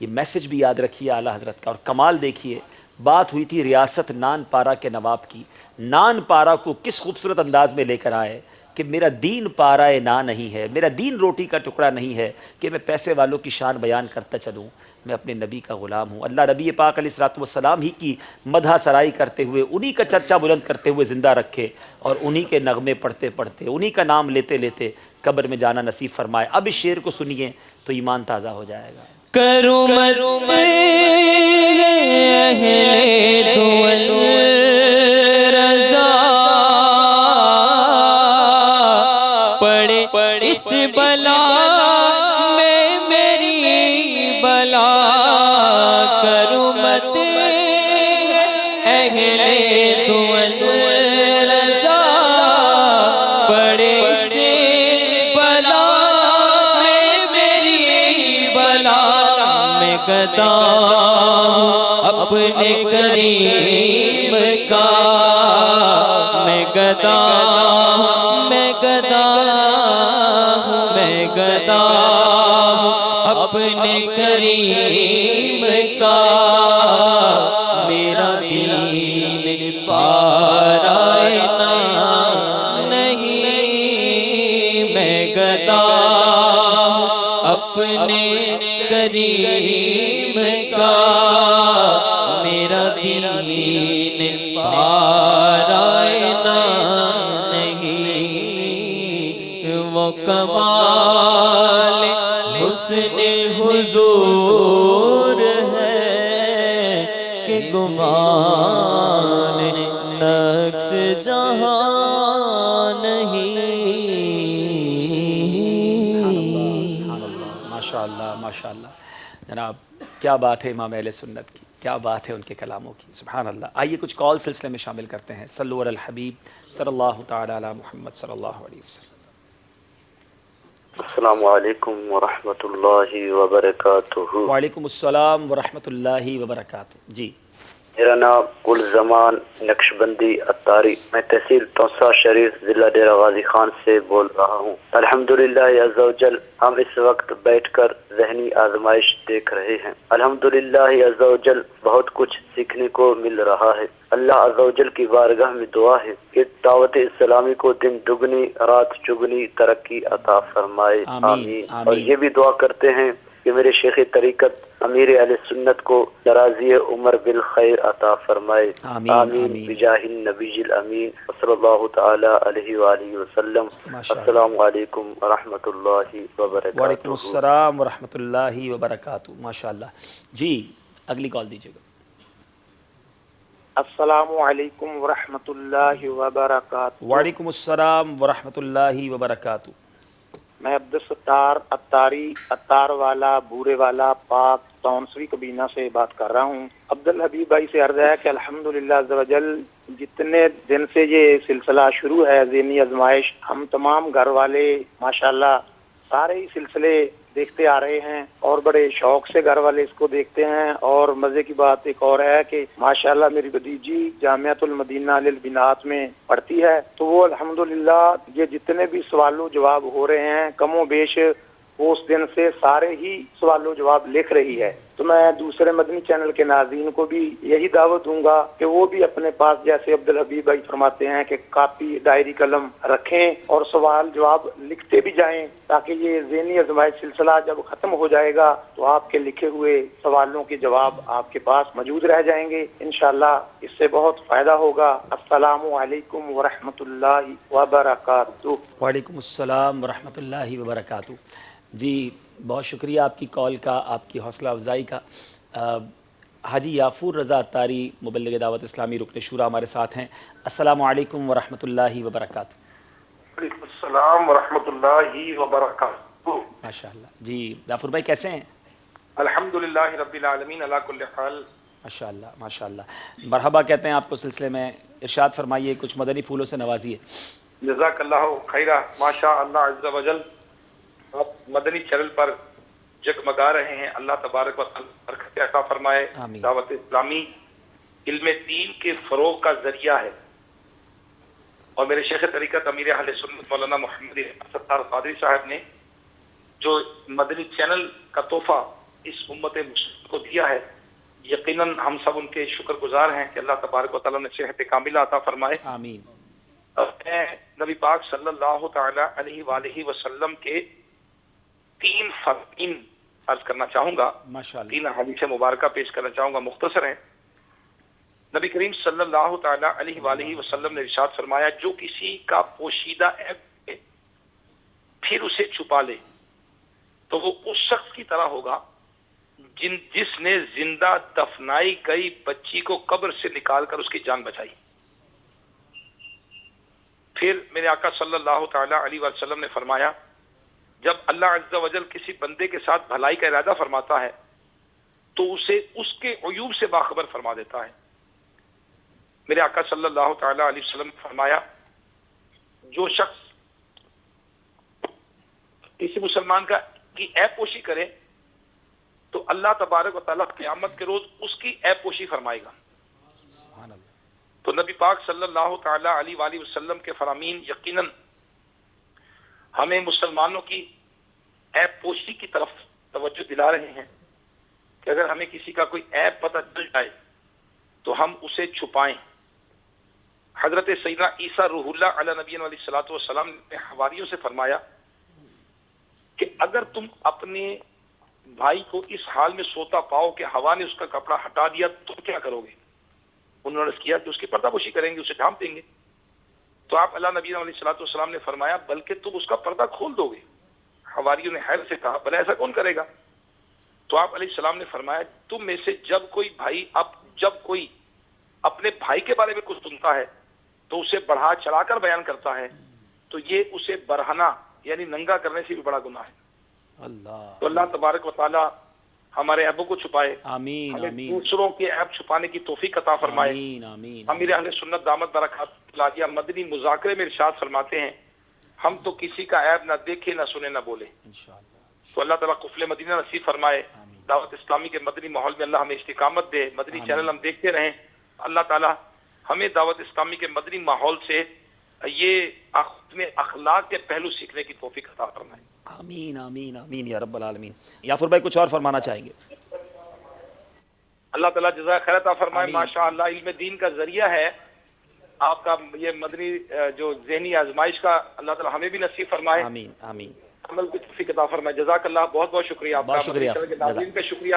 یہ میسج بھی یاد رکھیے اعلیٰ حضرت کا. اور کمال دیکھیے, بات ہوئی تھی ریاست نان پارا کے نواب کی. نان پارا کو کس خوبصورت انداز میں لے کر آئے کہ میرا دین پارائے نا نہیں ہے, میرا دین روٹی کا ٹکڑا نہیں ہے کہ میں پیسے والوں کی شان بیان کرتا چلوں, میں اپنے نبی کا غلام ہوں. اللہ نبی پاک علیہ الصلوۃ والسلام ہی کی مدح سرائی کرتے ہوئے, انہی کا چرچا بلند کرتے ہوئے زندہ رکھے, اور انہی کے نغمے پڑھتے پڑھتے, انہی کا نام لیتے لیتے قبر میں جانا نصیب فرمائے. اب اس شعر کو سنیے تو ایمان تازہ ہو جائے گا. کروں مت اہل دول رضا, پڑے اس بلا میں میری بلا. کروں مت اہل دول رضا, پڑے اس بلا گدا ہوں اپنے کریم کا، میں گدا ہوں، میں گدا ہوں، میں گدا ہوں اپنے کریم کا، میرا دین پارائنا نہیں، میں گدا ہوں اپنے کریم کا، میرا دین پارائنا نہیں، وہ کمال حسن حضور ہے کہ گمان نقص جہاں نہیں۔ ماشاء اللہ ماشاء اللہ جناب، کیا بات ہے امام اہل سنت کی، کیا بات ہے ان کے کلاموں کی، سبحان اللہ۔ آئیے کچھ کال سلسلے میں شامل کرتے ہیں۔ صلو علی الحبیب صلی اللہ تعالی علی محمد صلی اللہ علیہ وسلم۔ السلام علیکم ورحمۃ اللہ وبرکاتہ۔ وعلیکم السلام ورحمۃ اللہ وبرکاتہ۔ جی میرا نام گل زمان نقشبندی اتاری، میں تحصیل توسا شریف ضلع ڈیرہ غازی خان سے بول رہا ہوں۔ الحمدللہ عز و جل ہم اس وقت بیٹھ کر ذہنی آزمائش دیکھ رہے ہیں۔ الحمدللہ عز و جل بہت کچھ سیکھنے کو مل رہا ہے۔ اللہ عز و جل کی بارگاہ میں دعا ہے کہ دعوت اسلامی کو دن دگنی رات چگنی ترقی عطا فرمائے، آمین۔ اور یہ بھی دعا کرتے ہیں کہ میرے شیخ طریقت امیر اہل سنت کو دراز عمر بالخیر عطا فرمائے، آمین بجاہ النبی الامین صلی اللہ تعالی علیہ وآلہ وسلم۔ السلام علیکم ورحمۃ اللہ وبرکاتہ۔ وعلیکم السلام ورحمۃ اللہ وبرکاتہ۔ ماشاء اللہ۔ جی اگلی کال دیجیے گا۔ السلام علیکم ورحمۃ اللہ وبرکاتہ۔ وعلیکم السلام ورحمۃ اللہ وبرکاتہ۔ میں عبدالستار اتاری، اتار والا، بورے والا، پاک تونسوی کبینہ سے بات کر رہا ہوں۔ عبدالحبیب بھائی سے عرض ہے کہ الحمدللہ عز و جل جتنے دن سے یہ سلسلہ شروع ہے ذہنی آزمائش، ہم تمام گھر والے ماشاءاللہ سارے ہی سلسلے دیکھتے آ رہے ہیں اور بڑے شوق سے گھر والے اس کو دیکھتے ہیں۔ اور مزے کی بات ایک اور ہے کہ ماشاءاللہ میری بھتیجی جامعۃ المدینہ للبنات میں پڑھتی ہے، تو وہ الحمدللہ یہ جتنے بھی سوال و جواب ہو رہے ہیں کم و بیش وہ اس دن سے سارے ہی سوال و جواب لکھ رہی ہے۔ تو میں دوسرے مدنی چینل کے ناظرین کو بھی یہی دعوت دوں گا کہ وہ بھی اپنے پاس جیسے عبدالحبیب بھائی فرماتے ہیں کہ کاپی ڈائری قلم رکھیں اور سوال جواب لکھتے بھی جائیں، تاکہ یہ ذہنی آزمائش سلسلہ جب ختم ہو جائے گا تو آپ کے لکھے ہوئے سوالوں کے جواب آپ کے پاس موجود رہ جائیں گے۔ انشاءاللہ اس سے بہت فائدہ ہوگا۔ السلام علیکم ورحمۃ اللہ وبرکاتہ۔ وعلیکم السلام ورحمۃ اللہ وبرکاتہ۔ جی بہت شکریہ آپ کی کال کا، آپ کی حوصلہ افزائی کا۔ حاجی یافور رضا اتاری مبلغ دعوت اسلامی رکن شورا ہمارے ساتھ ہیں۔ السلام علیکم ورحمۃ اللہ وبرکاتہ۔ وعلیکم السلام ورحمۃ اللہ وبرکاتہ۔ ماشاء اللہ۔ جی یافور بھائی کیسے ہیں؟ الحمدللہ رب العالمین علی کل حال۔ ماشاء اللہ ماشاء اللہ۔ مرحبا کہتے ہیں آپ کو سلسلے میں، ارشاد فرمائیے، کچھ مدنی پھولوں سے نوازیے۔ جزاک اللہ خیرہ۔ ماشاء اللہ عز و جل آپ مدنی چینل پر جگمگا رہے ہیں، اللہ تبارک و تعالی برکت عطا فرمائے۔ دعوت اسلامی علم دین کے فروغ کا ذریعہ ہے، اور میرے شیخ طریقت امیر اہل سنت مولانا محمد ستار قادری صاحب نے جو مدنی چینل کا تحفہ اس امت مسلم کو دیا ہے، یقیناً ہم سب ان کے شکر گزار ہیں کہ اللہ تبارک و تعالیٰ نے صحت کاملہ عطا فرمائے۔ آمین۔ میں نبی پاک صلی اللہ تعالی علیہ وآلہ وسلم کے 3 فرائض عرض کرنا چاہوں گا، 3 حدیث مبارکہ پیش کرنا چاہوں گا، مختصر ہیں۔ نبی کریم صلی اللہ تعالی علیہ وآلہ وسلم نے ارشاد فرمایا، جو کسی کا پوشیدہ عیب ہے پھر اسے چھپا لے تو وہ اس شخص کی طرح ہوگا جس نے زندہ دفنائی گئی بچی کو قبر سے نکال کر اس کی جان بچائی۔ پھر میرے آقا صلی اللہ تعالی علیہ وسلم نے فرمایا، جب اللہ عز و جل کسی بندے کے ساتھ بھلائی کا ارادہ فرماتا ہے تو اسے اس کے عیوب سے باخبر فرما دیتا ہے۔ میرے آقا صلی اللہ تعالی علیہ وسلم نے فرمایا، جو شخص کسی مسلمان کی عیب پوشی کرے تو اللہ تبارک و تعالیٰ قیامت کے روز اس کی عیب پوشی فرمائے گا. تو نبی پاک صلی اللہ تعالیٰ علیہ وآلہ وسلم کے فرامین یقیناً ہمیں مسلمانوں کی عیب پوشی کی طرف توجہ دلا رہے ہیں کہ اگر ہمیں کسی کا کوئی عیب پتہ چل جائے تو ہم اسے چھپائیں. حضرت سیدنا عیسیٰ روح اللہ علیہ نبی علیہ الصلوۃ والسلام نے حواریوں سے فرمایا کہ اگر تم اپنے بھائی کو اس حال میں سوتا پاؤ کہ ہوا نے اس کا کپڑا ہٹا دیا تو کیا کرو گے؟ انہوں نے کیا کہ اس کی پردہ پوشی کریں گے، اسے ڈھانپ دیں گے. تو آپ اللہ نبی علیہ الصلوۃ والسلام نے فرمایا بلکہ تم اس کا پردہ کھول دو گے. حواریوں نے حیرت سے کہا بھلا ایسا کون کرے گا؟ تو آپ علیہ السلام نے فرمایا تم میں سے جب کوئی اپنے بھائی کے بارے میں کچھ سنتا ہے تو اسے بڑھا چڑھا کر بیان کرتا ہے تو یہ اسے برہنا یعنی ننگا کرنے سے بھی بڑا گناہ ہے. تو اللہ تبارک و تعالی ہمارے عیبوں کو چھپائے، آمین ہمیں آمین دوسروں کے عیب چھپانے کی توفیق عطا فرمائے. آمین آمین. امیر اہل سنت دامت برکاتہ العالیہ مدنی مذاکرے میں ارشاد فرماتے ہیں ہم تو کسی کا عیب نہ دیکھے نہ سنے نہ بولے. تو اللہ تعالیٰ قفل مدینہ نصیب فرمائے. دعوت اسلامی کے مدنی ماحول میں اللہ ہمیں استقامت دے. مدنی چینل ہم دیکھتے رہیں. اللہ تعالیٰ ہمیں دعوت اسلامی کے مدنی ماحول سے یہ اپنے اخلاق کے پہلو سیکھنے کی توفیق عطا فرمائے. آمین آمین آمین یا رب العالمین. یافر بھائی کچھ اور فرمانا چاہیں گے؟ اللہ تعالیٰ جزائے خیر عطا فرمائے. ماشاءاللہ علم دین کا ذریعہ ہے آپ کا یہ مدنی جو ذہنی آزمائش کا، اللہ تعالیٰ ہمیں بھی نصیب فرمائے. آمین آمین. عمل کی توفیق عطا فرمائے. جزاک اللہ. بہت بہت شکریہ آپ کا. بہت شکریہ. مدنی چینل کے ناظرین کا شکریہ.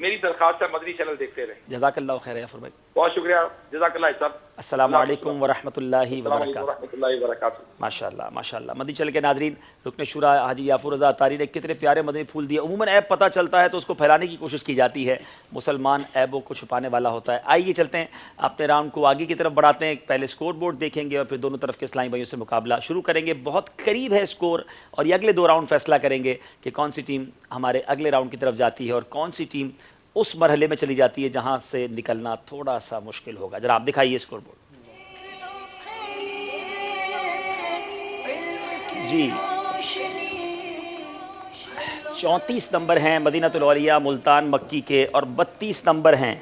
میری درخواست ہے مدنی چینل دیکھتے رہیں. جزاک اللہ خیر یافر بھائی. بہت شکریہ. جزاک اللہ صاحب. السلام علیکم ورحمۃ اللہ وبرکاتہ. ورحمۃ اللہ وبرکاتہ. ماشاءاللہ ماشاءاللہ. مدنی چینل کے ناظرین، رکن شورا حاجی یافر رضا اطاری نے کتنے پیارے مدنی پھول دیے. عموماً عیب پتہ چلتا ہے تو اس کو پھیلانے کی کوشش کی جاتی ہے. مسلمان عیبوں کو چھپانے والا ہوتا ہے. آئیے چلتے ہیں اپنے راؤنڈ کو آگے کی طرف بڑھاتے ہیں. پہلے اسکور بورڈ دیکھیں گے اور پھر دونوں طرف کے اسلامی بھائیوں سے مقابلہ شروع کریں گے. بہت قریب ہے اسکور اور یہ اگلے دو راؤنڈ فیصلہ کریں گے کہ کون سی ٹیم ہمارے اگلے راؤنڈ کی طرف جاتی ہے اور کون سی ٹیم اس مرحلے میں چلی جاتی ہے جہاں سے نکلنا تھوڑا سا مشکل ہوگا. ذرا آپ دکھائیے اسکور بورڈ. جی 34 نمبر ہیں مدینہ الاولیاء ملتان مکی کے اور 32 نمبر ہیں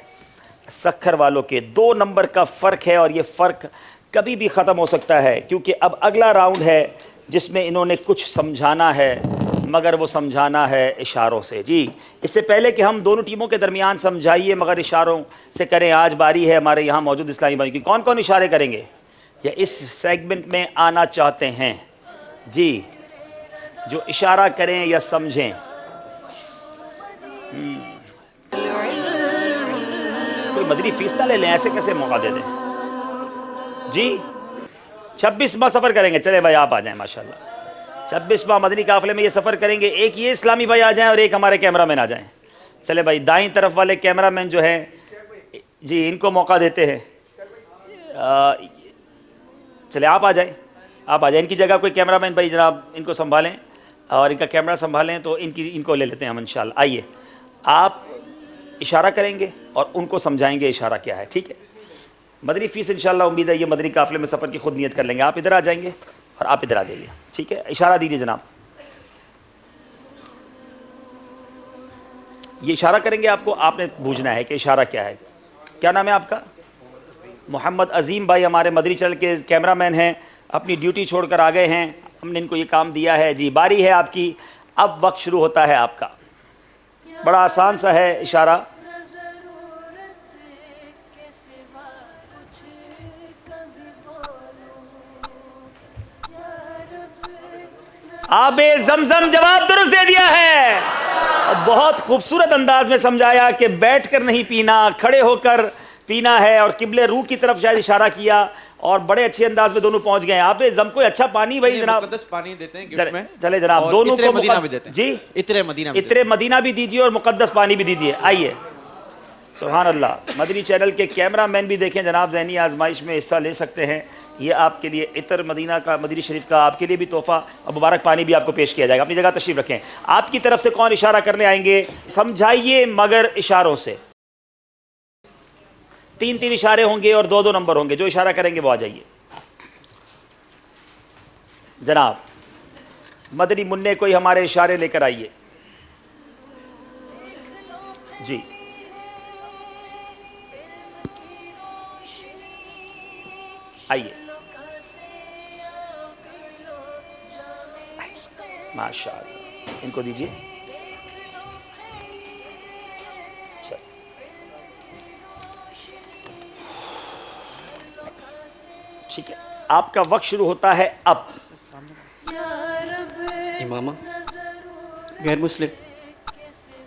سکھر والوں کے. 2 نمبر کا فرق ہے اور یہ فرق کبھی بھی ختم ہو سکتا ہے کیونکہ اب اگلا راؤنڈ ہے جس میں انہوں نے کچھ سمجھانا ہے مگر وہ سمجھانا ہے اشاروں سے. جی اس سے پہلے کہ ہم دونوں ٹیموں کے درمیان سمجھائیے مگر اشاروں سے کریں. آج باری ہے ہمارے یہاں موجود اسلامی بھائیوں کی. کون کون اشارے کریں گے یا اس سیگمنٹ میں آنا چاہتے ہیں؟ جی جو اشارہ کریں یا سمجھیں. کوئی مدنی فیس نہ لے لیں، ایسے کیسے موقع دے دیں. جی 26واں سفر کریں گے. چلے بھائی آپ آ جائیں. ماشاءاللہ 26واں مدنی قافلے میں یہ سفر کریں گے. ایک یہ اسلامی بھائی آ جائیں اور ایک ہمارے کیمرہ مین آ جائیں. چلے بھائی دائیں طرف والے کیمرہ مین جو ہیں جی ان کو موقع دیتے ہیں. چلے آپ آ جائیں. آپ آ جائیں. ان کی جگہ کوئی کیمرہ مین بھائی جناب ان کو سنبھالیں اور ان کا کیمرہ سنبھالیں تو ان کو لے لیتے ہیں ہم انشاءاللہ. آئیے آپ اشارہ کریں گے اور ان کو سمجھائیں گے اشارہ کیا ہے. ٹھیک ہے. مدنی فیس انشاءاللہ امید ہے یہ مدنی قافلے میں سفر کی خود نیت کر لیں گے. آپ ادھر آ جائیں گے اور آپ ادھر آ جائیے. ٹھیک ہے. اشارہ دیجیے جناب. یہ اشارہ کریں گے آپ کو. آپ نے بوجھنا ہے کہ اشارہ کیا ہے. کیا نام ہے آپ کا؟ محمد عظیم بھائی ہمارے مدنی چینل کے کیمرہ مین ہیں. اپنی ڈیوٹی چھوڑ کر آ گئے ہیں. ہم نے ان کو یہ کام دیا ہے. جی باری ہے آپ کی. اب وقت شروع ہوتا ہے آپ کا. بڑا آسان سا ہے اشارہ. آب زمزم جواب درست دے دیا ہے. بہت خوبصورت انداز میں سمجھایا کہ بیٹھ کر نہیں پینا، کھڑے ہو کر پینا ہے اور قبلِ روح کی طرف شاید اشارہ کیا اور بڑے اچھے انداز میں دونوں پہنچ گئے. آپ زم کوئی اچھا پانی بھائی جناب مقدس پانی دیتے ہیں گفٹ میں. چلے جناب دونوں عطر کو مدینہ بھی دیتے ہیں. جی عطر مدینہ عطر مدینہ بھی دیجیے اور مقدس پانی بھی دیجیے. آئیے. سبحان اللہ. مدنی چینل کے کیمرہ مین بھی دیکھیں جناب ذہنی آزمائش میں حصہ لے سکتے ہیں. یہ آپ کے لیے عطر مدینہ کا مدنی شریف کا آپ کے لیے بھی تحفہ اور مبارک پانی بھی آپ کو پیش کیا جائے گا. اپنی جگہ تشریف رکھیں. آپ کی طرف سے کون اشارہ کرنے آئیں گے؟ سمجھائیے مگر اشاروں سے. 3 اشارے ہوں گے اور 2 نمبر ہوں گے. جو اشارہ کریں گے وہ آ جائیے. جناب مدنی منع کوئی ہمارے اشارے لے کر آئیے. جی آئیے. ماشاء اللہ ان کو دیجیے. ٹھیک ہے آپ کا وقت شروع ہوتا ہے اب. امامہ, غیر مسلم,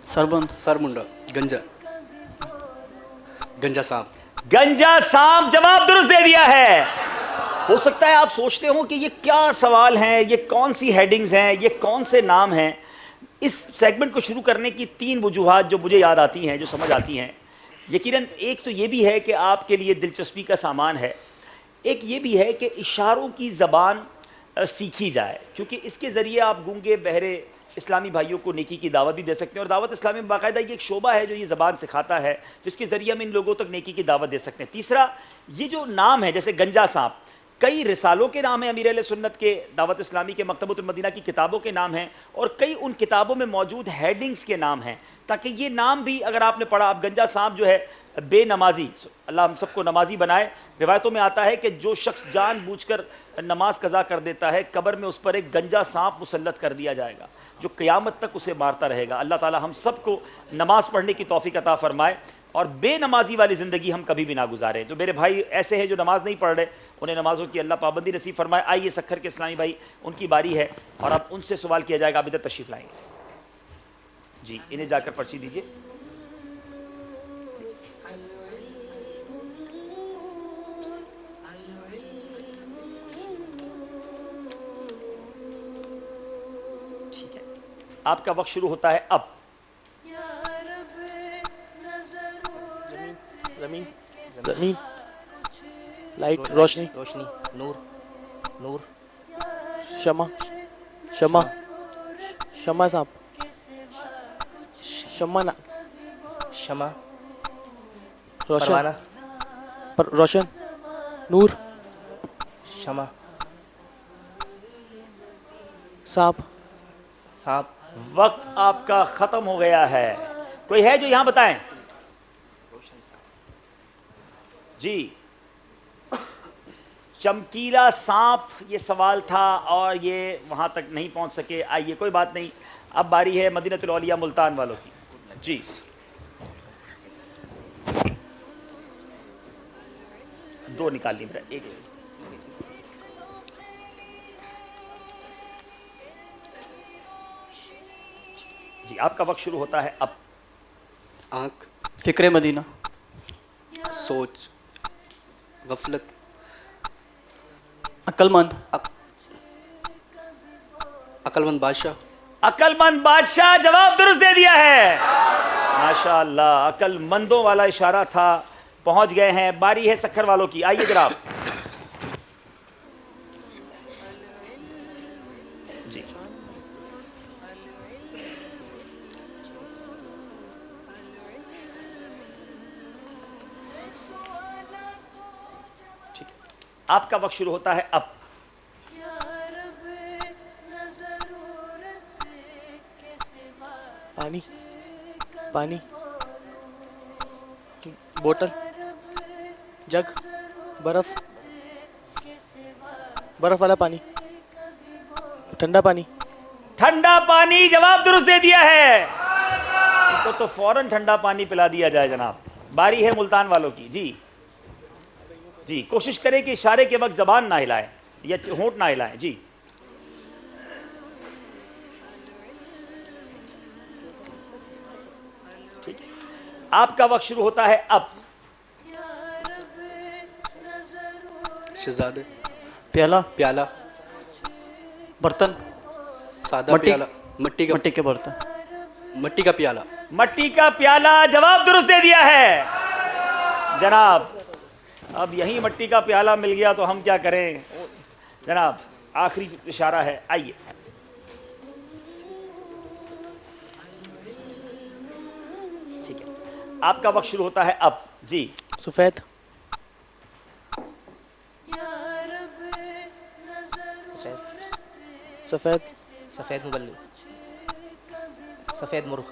سربند, سرمنڈا, گنجا, گنجا سانپ. گنجا سانپ جواب درست دے دیا ہے. ہو سکتا ہے آپ سوچتے ہوں کہ یہ کیا سوال ہیں, یہ کون سی ہیڈنگز ہیں, یہ کون سے نام ہیں. اس سیگمنٹ کو شروع کرنے کی 3 وجوہات جو مجھے یاد آتی ہیں, جو سمجھ آتی ہیں. یقیناً ایک تو یہ بھی ہے کہ آپ کے لیے دلچسپی کا سامان ہے, ایک یہ بھی ہے کہ اشاروں کی زبان سیکھی جائے, کیونکہ اس کے ذریعے آپ گونگے بہرے اسلامی بھائیوں کو نیکی کی دعوت بھی دے سکتے ہیں, اور دعوت اسلامی میں باقاعدہ یہ ایک شعبہ ہے جو یہ زبان سکھاتا ہے, جس کے ذریعے ہم ان لوگوں تک نیکی کی دعوت دے سکتے ہیں. تیسرا, یہ جو نام ہے جیسے گنجا سانپ, کئی رسالوں کے نام ہیں امیر اہل سنت کے, دعوت اسلامی کے مکتبۃ المدینہ کی کتابوں کے نام ہیں, اور کئی ان کتابوں میں موجود ہیڈنگز کے نام ہیں, تاکہ یہ نام بھی اگر آپ نے پڑھا. اب گنجا سانپ جو ہے بے نمازی, اللہ ہم سب کو نمازی بنائے. روایتوں میں آتا ہے کہ جو شخص جان بوجھ کر نماز قضا کر دیتا ہے, قبر میں اس پر ایک گنجا سانپ مسلط کر دیا جائے گا جو قیامت تک اسے مارتا رہے گا. اللہ تعالی ہم سب کو نماز پڑھنے کی توفیق عطا فرمائے, اور بے نمازی والی زندگی ہم کبھی بھی نہ گزاریں. جو میرے بھائی ایسے ہیں جو نماز نہیں پڑھ رہے, انہیں نمازوں کی اللہ پابندی نصیب فرمائے. آئیے سکھر کے اسلامی بھائی, ان کی باری ہے اور اب ان سے سوال کیا جائے گا. آپ ادھر تشریف لائیں گے جی, انہیں جا کر پرچی دیجیے. ٹھیک ہے آپ کا وقت شروع ہوتا ہے اب. زمین, زمین, لائٹ, روشنی, روشنی, نور, نور, شمع, شمع, شمع صاحب, شمع, شمع, روشن, پروانہ, روشن, نور, شمع, سانپ, سانپ. وقت آپ کا ختم ہو گیا ہے. کوئی ہے جو یہاں بتائیں جی. چمکیلا سانپ یہ سوال تھا اور یہ وہاں تک نہیں پہنچ سکے. آئیے کوئی بات نہیں, اب باری ہے مدینہ الاولیاء ملتان والوں کی. جی دو نکال لی میرا, ایک جی. آپ کا وقت شروع ہوتا ہے اب. آنکھ, فکر مدینہ, سوچ, غفلت, عقل مند, عقل مند بادشاہ, عقل مند بادشاہ جواب درست دے دیا ہے. ماشاء اللہ, عقل مندوں والا اشارہ تھا, پہنچ گئے ہیں. باری ہے سکھر والوں کی. آئیے جناب جی. ٹھیک ہے آپ کا وقت شروع ہوتا ہے اب. پانی, پانی, بوتل, جگ, برف, برف والا پانی, ٹھنڈا پانی, ٹھنڈا پانی جواب درست دے دیا ہے. تو فوراً ٹھنڈا پانی پلا دیا جائے جناب. باری ہے ملتان والوں کی. جی جی کوشش کریں کہ اشارے کے وقت زبان نہ ہلائیں یا ہونٹ نہ ہلائیں. جی ٹھیک ہے آپ کا وقت شروع ہوتا ہے اب. شہزادے, پیالہ, پیالہ, برتن, سادہ مٹی, پیالہ, مٹی کا, مٹی کے برتن, مٹی کا پیالہ, مٹی کا پیالہ جواب درست دے دیا ہے جناب. اب یہیں مٹی کا پیالہ مل گیا تو ہم کیا کریں جناب. آخری اشارہ ہے. آئیے ٹھیک ہے آپ کا وقت شروع ہوتا ہے اب. جی سفید, سفید, سفید مبلغ, سفید مرغ,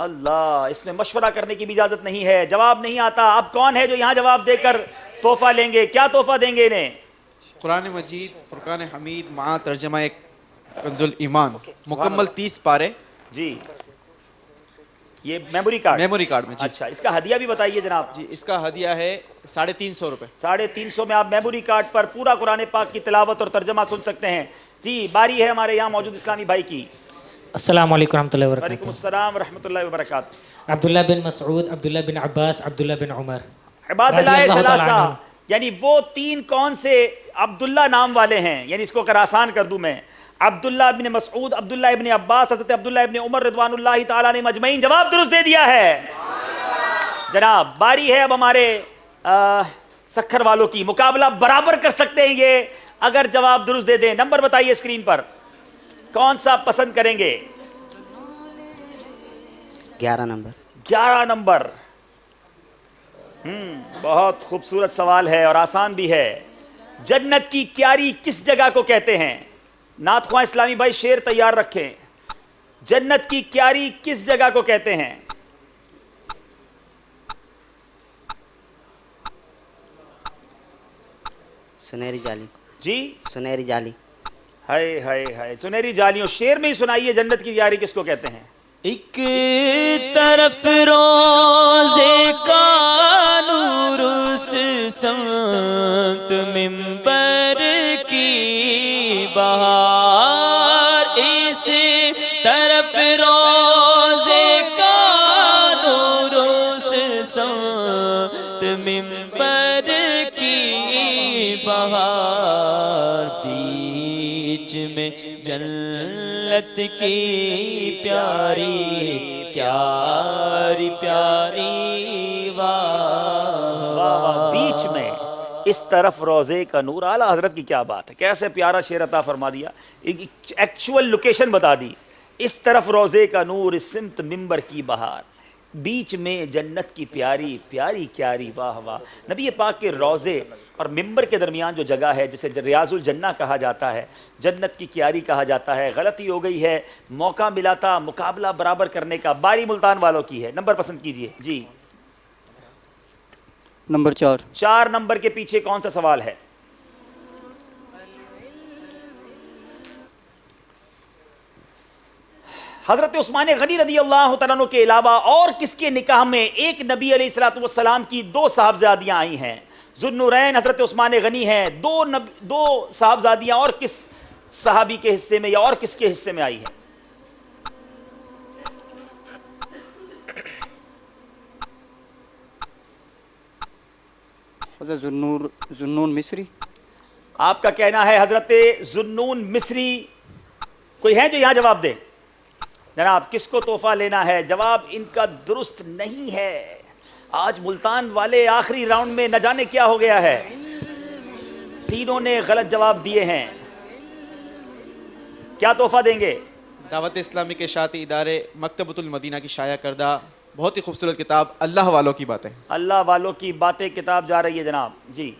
اللہ، اس میں مشورہ کرنے کی بھی اجازت نہیں ہے، جواب نہیں آتا. اب کون ہے جو یہاں جواب دے کر تحفہ لیں گے؟ کیا تحفہ دیں گے انہیں؟ قرآن مجید فرقان حمید مع ترجمہ کنز الایمان، مکمل 30 پارے. جی یہ میموری کارڈ؟ میموری کارڈ میں. جی اچھا، اس کا ہدیہ بھی بتائیے جناب. جی اس کا ہدیہ ہے 350 روپے. 350 میں آپ میموری کارڈ پر پورا قرآن پاک کی تلاوت اور ترجمہ سن سکتے ہیں. جی باری ہے ہمارے یہاں موجود اسلامی بھائی کی. السلام علیکم ورحمۃ اللہ وعلیکم وبرکاتہ. السلام ورحمۃ اللہ وبرکاتہ. عبداللہ بن مسعود، عبداللہ بن عباس، عبداللہ بن عمر. عباد اللہ ثلاثہ، یعنی وہ 3 کون سے عبداللہ نام والے ہیں؟ یعنی اس کو اگر آسان کر دوں میں، عبداللہ ابن مسعود، عبداللہ ابن عباس، حضرت عبداللہ ابن عمر رضوان اللہ تعالیٰ عنہم اجمعین. جواب درست دے دیا ہے جناب. باری ہے اب ہمارے سکھر والوں کی. مقابلہ برابر کر سکتے ہیں یہ اگر جواب درست دے دیں. نمبر بتائیے اسکرین پر، کون سا پسند کریں گے؟ 11 نمبر. 11 نمبر. بہت خوبصورت سوال ہے اور آسان بھی ہے. جنت کی کیاری کس جگہ کو کہتے ہیں؟ نعت خواہ اسلامی بھائی شعر تیار رکھیں. جنت کی کیاری کس جگہ کو کہتے ہیں؟ سنہری جالی. جی سنہری جالی. ہائے ہائے ہائے، سنہری جالیوں. شعر میں ہی سنائیے جنت کی کیاری کس کو کہتے ہیں؟ ایک طرف روزے کا نور اس سمت منبر کی بہار، اس طرف روزے کا نور اس سمت منبر کی بہار، بیچ میں جنت کی پیاری پیاری پیاری واہ. بیچ میں اس طرف روزے کا نور. اعلیٰ حضرت کی کیا بات ہے، کیسے پیارا شعر عطا فرما دیا. ایکچول لوکیشن بتا دی. اس طرف روزے کا نور، اس سمت منبر کی بہار، بیچ میں جنت کی پیاری پیاری کیاری واہ واہ. نبی پاک کے روزے اور منبر کے درمیان جو جگہ ہے جسے ریاض الجنہ کہا جاتا ہے، جنت کی کیاری کہا جاتا ہے. غلطی ہو گئی ہے، موقع ملا تھا مقابلہ برابر کرنے کا. باری ملتان والوں کی ہے. نمبر پسند کیجئے. جی نمبر 4. 4 نمبر کے پیچھے کون سا سوال ہے؟ حضرت عثمان غنی رضی اللہ تعالیٰ عنہ کے علاوہ اور کس کے نکاح میں ایک نبی علیہ السلام کی 2 صاحبزادیاں آئی ہیں؟ ذوالنورین حضرت عثمان غنی ہیں. 2 صاحبزادیاں اور کس صحابی کے حصے میں یا اور کس کے حصے میں آئی ہیں؟ حضرت ذوالنون مصری. آپ کا کہنا ہے حضرت ذوالنون مصری. کوئی ہے جو یہاں جواب دے؟ جناب کس کو تحفہ لینا ہے؟ جواب ان کا درست نہیں ہے. آج ملتان والے آخری راؤنڈ میں نہ جانے کیا ہو گیا ہے، تینوں نے غلط جواب دیے ہیں. کیا تحفہ دیں گے؟ دعوت اسلامی کے اشاعتی ادارے مکتبۃ المدینہ کی شائع کردہ بہت ہی خوبصورت کتاب اللہ والوں کی باتیں. اللہ والوں کی باتیں کتاب جا رہی ہے جناب. جی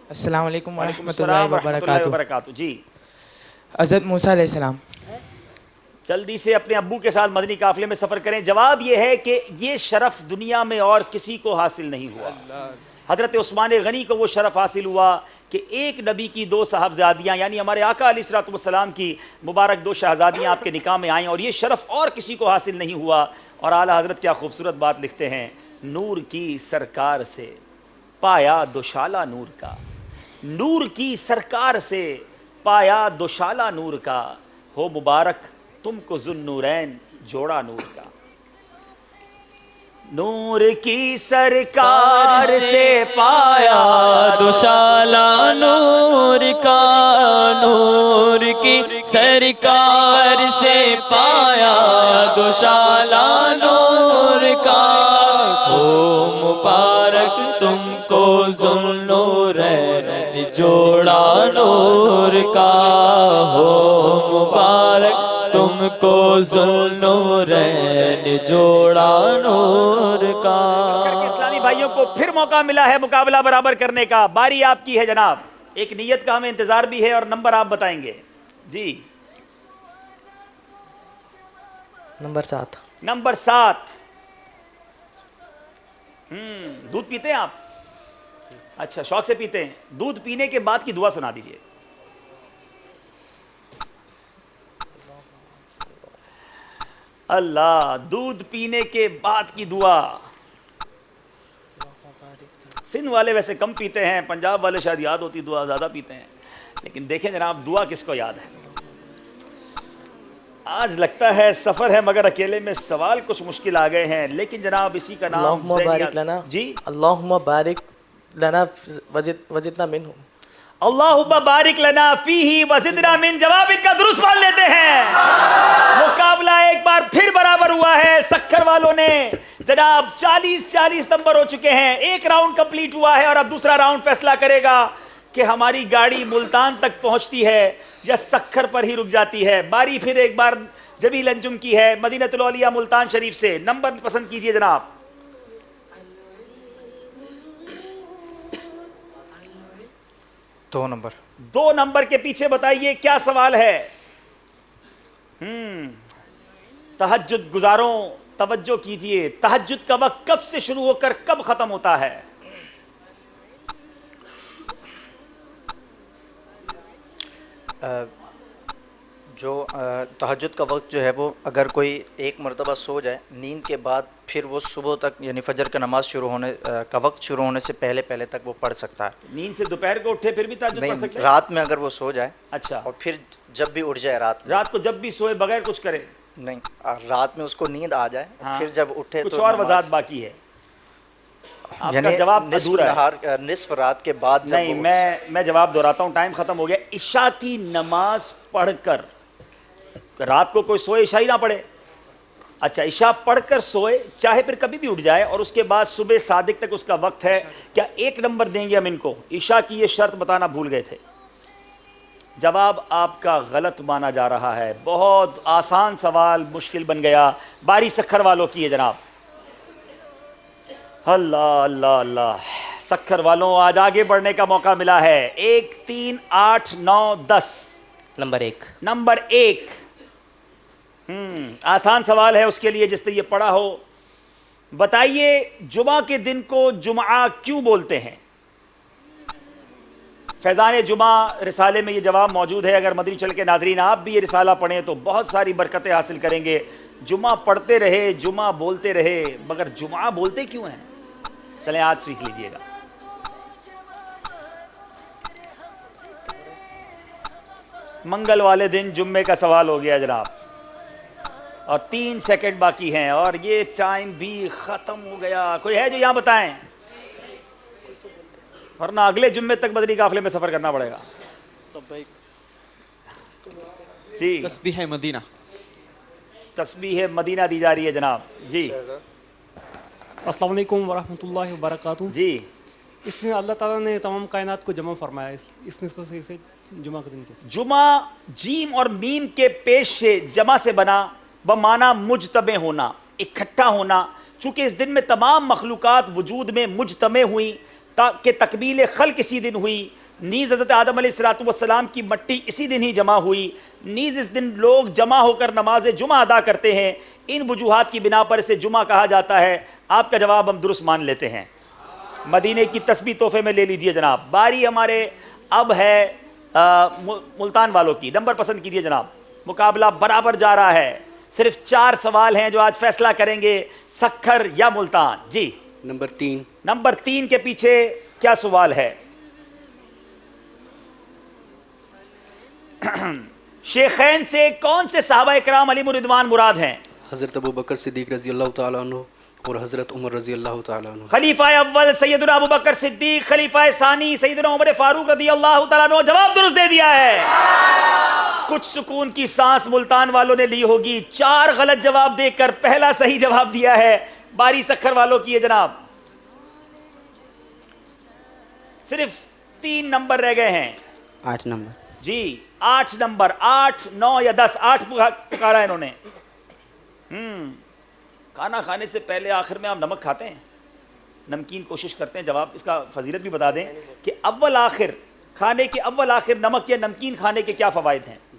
السلام علیکم وعلیکم ورحمۃ اللہ وبرکاتہ. جی حضرت موسیٰ علیہ السلام. جلدی سے اپنے ابو کے ساتھ مدنی قافلے میں سفر کریں. جواب یہ ہے کہ یہ شرف دنیا میں اور کسی کو حاصل نہیں ہوا. حضرت عثمان غنی کو وہ شرف حاصل ہوا کہ ایک نبی کی 2 صاحبزادیاں یعنی ہمارے آقا علیہ الصلوۃ والسلام کی مبارک 2 شہزادیاں آپ کے نکاح میں آئیں، اور یہ شرف اور کسی کو حاصل نہیں ہوا. اور اعلیٰ حضرت کیا خوبصورت بات لکھتے ہیں، نور کی سرکار سے پایا دوشالہ نور کا، نور کی سرکار سے پایا دوشالہ نور کا، ہو مبارک تم کو ذوالنورین جوڑا نور کا. نور کی سرکار سے پایا دوشالہ نور کا، نور کی سرکار سے پایا دوشالہ نور کا، ہو مبارک تم کو ذوالنورین جوڑا نور کا، ہو مبارک تم کو ذوالنورین جوڑا نور کا. اسلامی بھائیوں کو پھر موقع ملا ہے مقابلہ برابر کرنے کا. باری آپ کی ہے جناب. ایک نیت کا ہمیں انتظار بھی ہے اور نمبر آپ بتائیں گے. جی نمبر 7. نمبر 7 دودھ پیتے ہیں آپ؟ اچھا شوق سے پیتے ہیں. دودھ پینے کے بعد کی دعا سنا دیجئے. اللہ، دودھ پینے کے بعد کی دعا. سندھ والے ویسے کم پیتے ہیں، پنجاب والے شاید یاد ہوتی دعا، زیادہ پیتے ہیں. لیکن دیکھیں جناب دعا کس کو یاد ہے. آج لگتا ہے سفر ہے مگر اکیلے میں سوال کچھ مشکل آ گئے ہیں، لیکن جناب اسی کا نام اللہم بارک لنا. جی اللہم بارک لنا وزدنا منہ. اللہم بارک لنا فیہ وزدنا من. جواب ان کا درست مان لیتے ہیں. مقابلہ ایک بار پھر برابر ہوا ہے. سکھر والوں نے جناب 40 نمبر ہو چکے ہیں. ایک راؤنڈ کمپلیٹ ہوا ہے اور اب دوسرا راؤنڈ فیصلہ کرے گا کہ ہماری گاڑی ملتان تک پہنچتی ہے یا سکھر پر ہی رک جاتی ہے. باری پھر ایک بار جمیل انجم کی ہے مدینۃ الاولیاء ملتان شریف سے. نمبر پسند کیجئے جناب. 2 نمبر. 2 نمبر کے پیچھے بتائیے کیا سوال ہے. تہجد گزاروں توجہ کیجئے. تہجد کا وقت کب سے شروع ہو کر کب ختم ہوتا ہے؟ جو تہجد کا وقت جو ہے وہ اگر کوئی ایک مرتبہ سو جائے نیند کے بعد پھر وہ صبح تک یعنی فجر کا نماز شروع ہونے کا وقت شروع ہونے سے پہلے تک وہ پڑھ سکتا ہے. نیند سے دوپہر کو اٹھے پھر بھی تہجد پڑھ سکتے ہیں؟ رات میں اگر وہ سو جائے. اچھا. اور پھر جب بھی اٹھ جائے رات کو جب بھی سوئے بغیر کچھ کرے نہیں، رات میں اس کو نیند آ جائے پھر جب اٹھے کچھ اور وضاحت باقی ہے. آپ کا جواب نصف رات کے بعد. نہیں میں جواب دہراتا ہوں، ٹائم ختم ہو گیا. عشاء کی نماز پڑھ کر رات کو کوئی سوئے عشاء ہی نہ پڑھے. اچھا عشاء پڑھ کر سوئے چاہے پھر کبھی بھی اٹھ جائے اور اس کے بعد صبح صادق تک اس کا وقت ہے. کیا 1 نمبر دیں گے ہم ان کو؟ عشاء کی یہ شرط بتانا بھول گئے تھے. جواب آپ کا غلط مانا جا رہا ہے. بہت آسان سوال مشکل بن گیا. باری سکھر والوں کی ہے جناب. اللہ اللہ اللہ. سکھر والوں آج آگے بڑھنے کا موقع ملا ہے. 1 3 8 9 10. نمبر 1 آسان سوال ہے اس کے لیے جس نے یہ پڑھا ہو. بتائیے جمعہ کے دن کو جمعہ کیوں بولتے ہیں؟ فیضان جمعہ رسالے میں یہ جواب موجود ہے. اگر مدنی چینل کے ناظرین آپ بھی یہ رسالہ پڑھیں تو بہت ساری برکتیں حاصل کریں گے. جمعہ پڑھتے رہے، جمعہ بولتے رہے، مگر جمعہ بولتے کیوں ہیں؟ چلیں آج سیکھ لیجئے گا. منگل والے دن جمعے کا سوال ہو گیا جناب اور 3 سیکنڈ باقی ہیں اور یہ ٹائم بھی ختم ہو گیا. کوئی ہے جو یہاں بتائیں ورنہ اگلے جمعے تک مدنی قافلے میں سفر کرنا پڑے گا. جی تسبیح مدینہ. تسبیح مدینہ دی جا رہی ہے جناب. جی السلام علیکم ورحمۃ اللہ وبرکاتہ. جی اس نے اللہ تعالیٰ نے تمام کائنات کو جمع فرمایا اس نسبت سے اسے جمعہ کے دن کے. جمعہ جیم اور میم کے پیش سے جمع سے بنا بمعنی مجتمع ہونا، اکٹھا ہونا. چونکہ اس دن میں تمام مخلوقات وجود میں مجتمع ہوئی تاکہ تکمیل خلق اسی دن ہوئی. نیز حضرت آدم علیہ السلام کی مٹی اسی دن ہی جمع ہوئی. نیز اس دن لوگ جمع ہو کر نماز جمعہ ادا کرتے ہیں. ان وجوہات کی بنا پر اسے جمعہ کہا جاتا ہے. آپ کا جواب ہم درست مان لیتے ہیں. مدینے کی تسبیح تحفے میں لے لیجئے جناب. باری ہمارے اب ہے ملتان والوں کی. نمبر پسند کیجئے جناب. مقابلہ برابر جا رہا ہے. صرف 4 سوال ہیں جو آج فیصلہ کریں گے سکھر یا ملتان. جی نمبر 3. نمبر 3 کے پیچھے کیا سوال ہے؟ شیخین سے کون سے صحابہ اکرام علیہم الرضوان مراد ہیں؟ حضرت ابو بکر صدیق رضی اللہ تعالیٰ عنہ اور حضرت عمر رضی اللہ تعالیٰ عنہ. خلیفہ اول سیدنا ابو بکر صدیق، خلیفہ ثانی سیدنا عمر فاروق رضی اللہ تعالیٰ عنہ. جواب درست دے دیا ہے. کچھ سکون کی سانس ملتان والوں نے لی ہوگی 4 غلط جواب دے کر پہلا صحیح جواب دیا ہے. باری سکھر والوں کی ہے جناب. صرف 3 نمبر رہ گئے ہیں. 8 نمبر. جی 8 نمبر. 8 9 یا 10. 8 پکارا انہوں نے. کھانا کھانے سے پہلے آخر میں آپ نمک کھاتے ہیں؟ نمکین کوشش کرتے ہیں. جواب اس کا فضیلت بھی بتا دیں کہ اول آخر کھانے کے اول آخر نمک یا نمکین کھانے کے کیا فوائد ہیں؟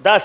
10।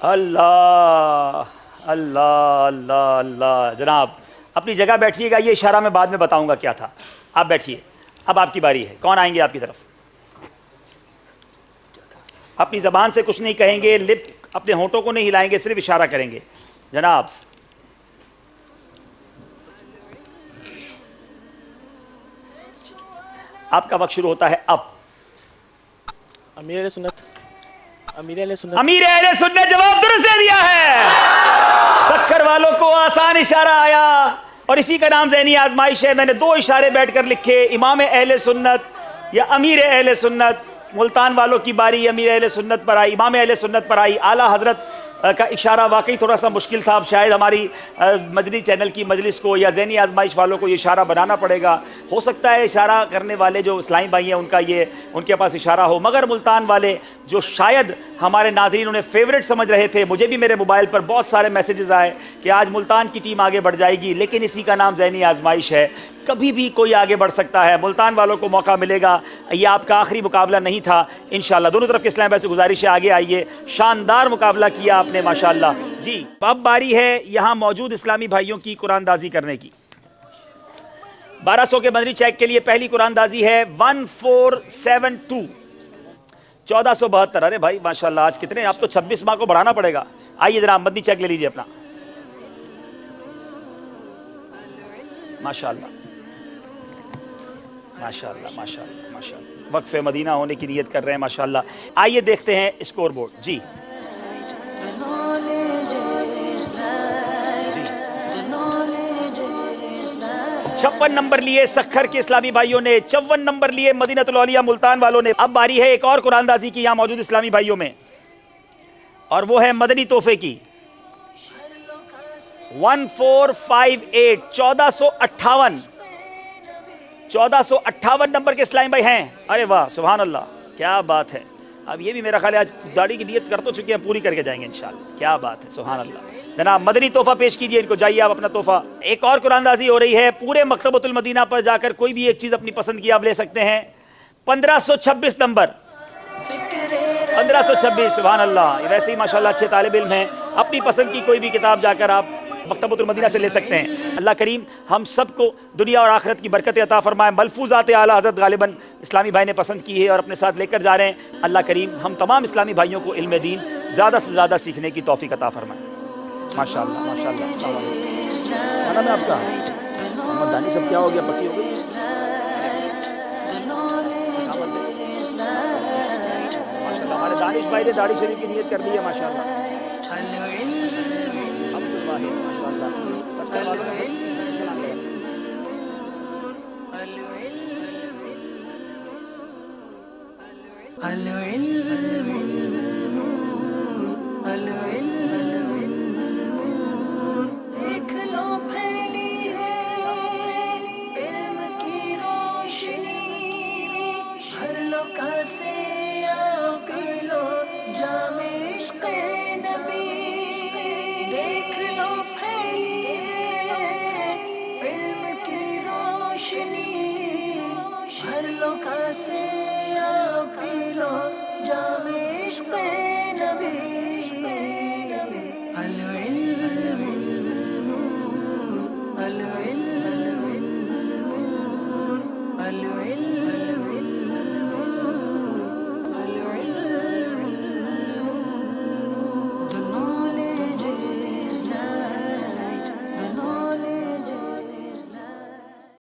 اللہ اللہ اللہ اللہ. جناب اپنی جگہ بیٹھیے گا, یہ اشارہ میں بعد میں بتاؤں گا کیا تھا. آپ بیٹھیے, اب آپ کی باری ہے. کون آئیں گے آپ کی طرف؟ اپنی زبان سے کچھ نہیں کہیں گے, لپ اپنے ہونٹوں کو نہیں ہلائیں گے, صرف اشارہ کریں گے. جناب آپ کا وقت شروع ہوتا ہے اب. امیر اہل سنت. امیر اہل سنت. امیر اہل سنت جواب درست دے دیا ہے. سکر والوں کو آسان اشارہ آیا اور اسی کا نام ذہنی آزمائش ہے. میں نے 2 اشارے بیٹھ کر لکھے, امام اہل سنت یا امیر اہل سنت. ملتان والوں کی باری امیر اہل سنت پر آئی, امام اہل سنت پر آئی. اعلیٰ حضرت کا اشارہ واقعی تھوڑا سا مشکل تھا. اب شاید ہماری مدنی چینل کی مجلس کو یا ذہنی آزمائش والوں کو یہ اشارہ بنانا پڑے گا. ہو سکتا ہے اشارہ کرنے والے جو اسلامی بھائی ہیں ان کے پاس اشارہ ہو, مگر ملتان والے جو شاید ہمارے ناظرین انہیں فیوریٹ سمجھ رہے تھے, مجھے بھی میرے موبائل پر بہت سارے میسیجز آئے کہ آج ملتان کی ٹیم آگے بڑھ جائے گی, لیکن اسی کا نام ذہنی آزمائش ہے. کبھی بھی کوئی آگے بڑھ سکتا ہے. ملتان والوں کو موقع ملے گا. یہ آپ کا آخری مقابلہ نہیں تھا. انشاءاللہ دونوں طرف کے اسلام بھائی سے گزارش ہے آگے آئیے. شاندار مقابلہ کیا آپ نے ماشاءاللہ. جی اب باری ہے یہاں موجود اسلامی بھائیوں کی قرآن دازی کرنے کی. 1200 کے مدنی چیک کے لیے پہلی قرآن دازی ہے 1472 1472. ارے بھائی ماشاءاللہ آج کتنے, آپ تو 26 ماہ کو بڑھانا پڑے گا. آئیے ذرا مدنی چیک لے لیجیے اپنا. ماشاءاللہ ماشاءاللہ ماشاءاللہ ماشاءاللہ. وقف مدینہ ہونے کی نیت کر رہے ہیں ماشاءاللہ. آئیے دیکھتے ہیں اسکور بورڈ. جی 56 نمبر لیے سکھر کے اسلامی بھائیوں نے, 54 نمبر لیے مدینہ العالیہ ملتان والوں نے. اب باری ہے ایک اور قرآن دازی کی یہاں موجود اسلامی بھائیوں میں, اور وہ ہے مدنی تحفے کی. 1458 1458 نمبر کے اسلامی بھائی ہیں. ارے واہ سبحان اللہ, کیا بات ہے. اب یہ بھی میرا خیال ہے آج داڑھی کی نیت کر تو چکے ہیں, پوری کر کے جائیں گے انشاءاللہ. کیا بات ہے سبحان اللہ. جناب مدنی تحفہ پیش کیجئے ان کو, جائیے آپ اپنا تحفہ. ایک اور قرآن دازی ہو رہی ہے. پورے مکتبۃ المدینہ پر جا کر کوئی بھی ایک چیز اپنی پسند کی آپ لے سکتے ہیں. 1526 نمبر 1526 سبحان اللہ. ویسے ہی ماشاءاللہ اچھے طالب علم ہیں, اپنی پسند کی کوئی بھی کتاب جا کر آپ مکتبۃ المدینہ سے لے سکتے ہیں. اللہ کریم ہم سب کو دنیا اور آخرت کی برکت عطا فرمائے. ملفوظات اعلیٰ حضرت غالباً اسلامی بھائی نے پسند کی ہے اور اپنے ساتھ لے کر جا رہے ہیں. اللہ کریم ہم تمام اسلامی بھائیوں کو علم دین زیادہ سے زیادہ سیکھنے کی توفیق عطا فرمائے. ماشاءاللہ ماشاءاللہ. کیا نام ہے آپ کا؟ محمد دانی. سب کیا ہو گیا, پکی ہو گئی؟ ہمارے دانش بھائی نے داڑھی شریف کی نیت کر دی ہے ماشاءاللہ.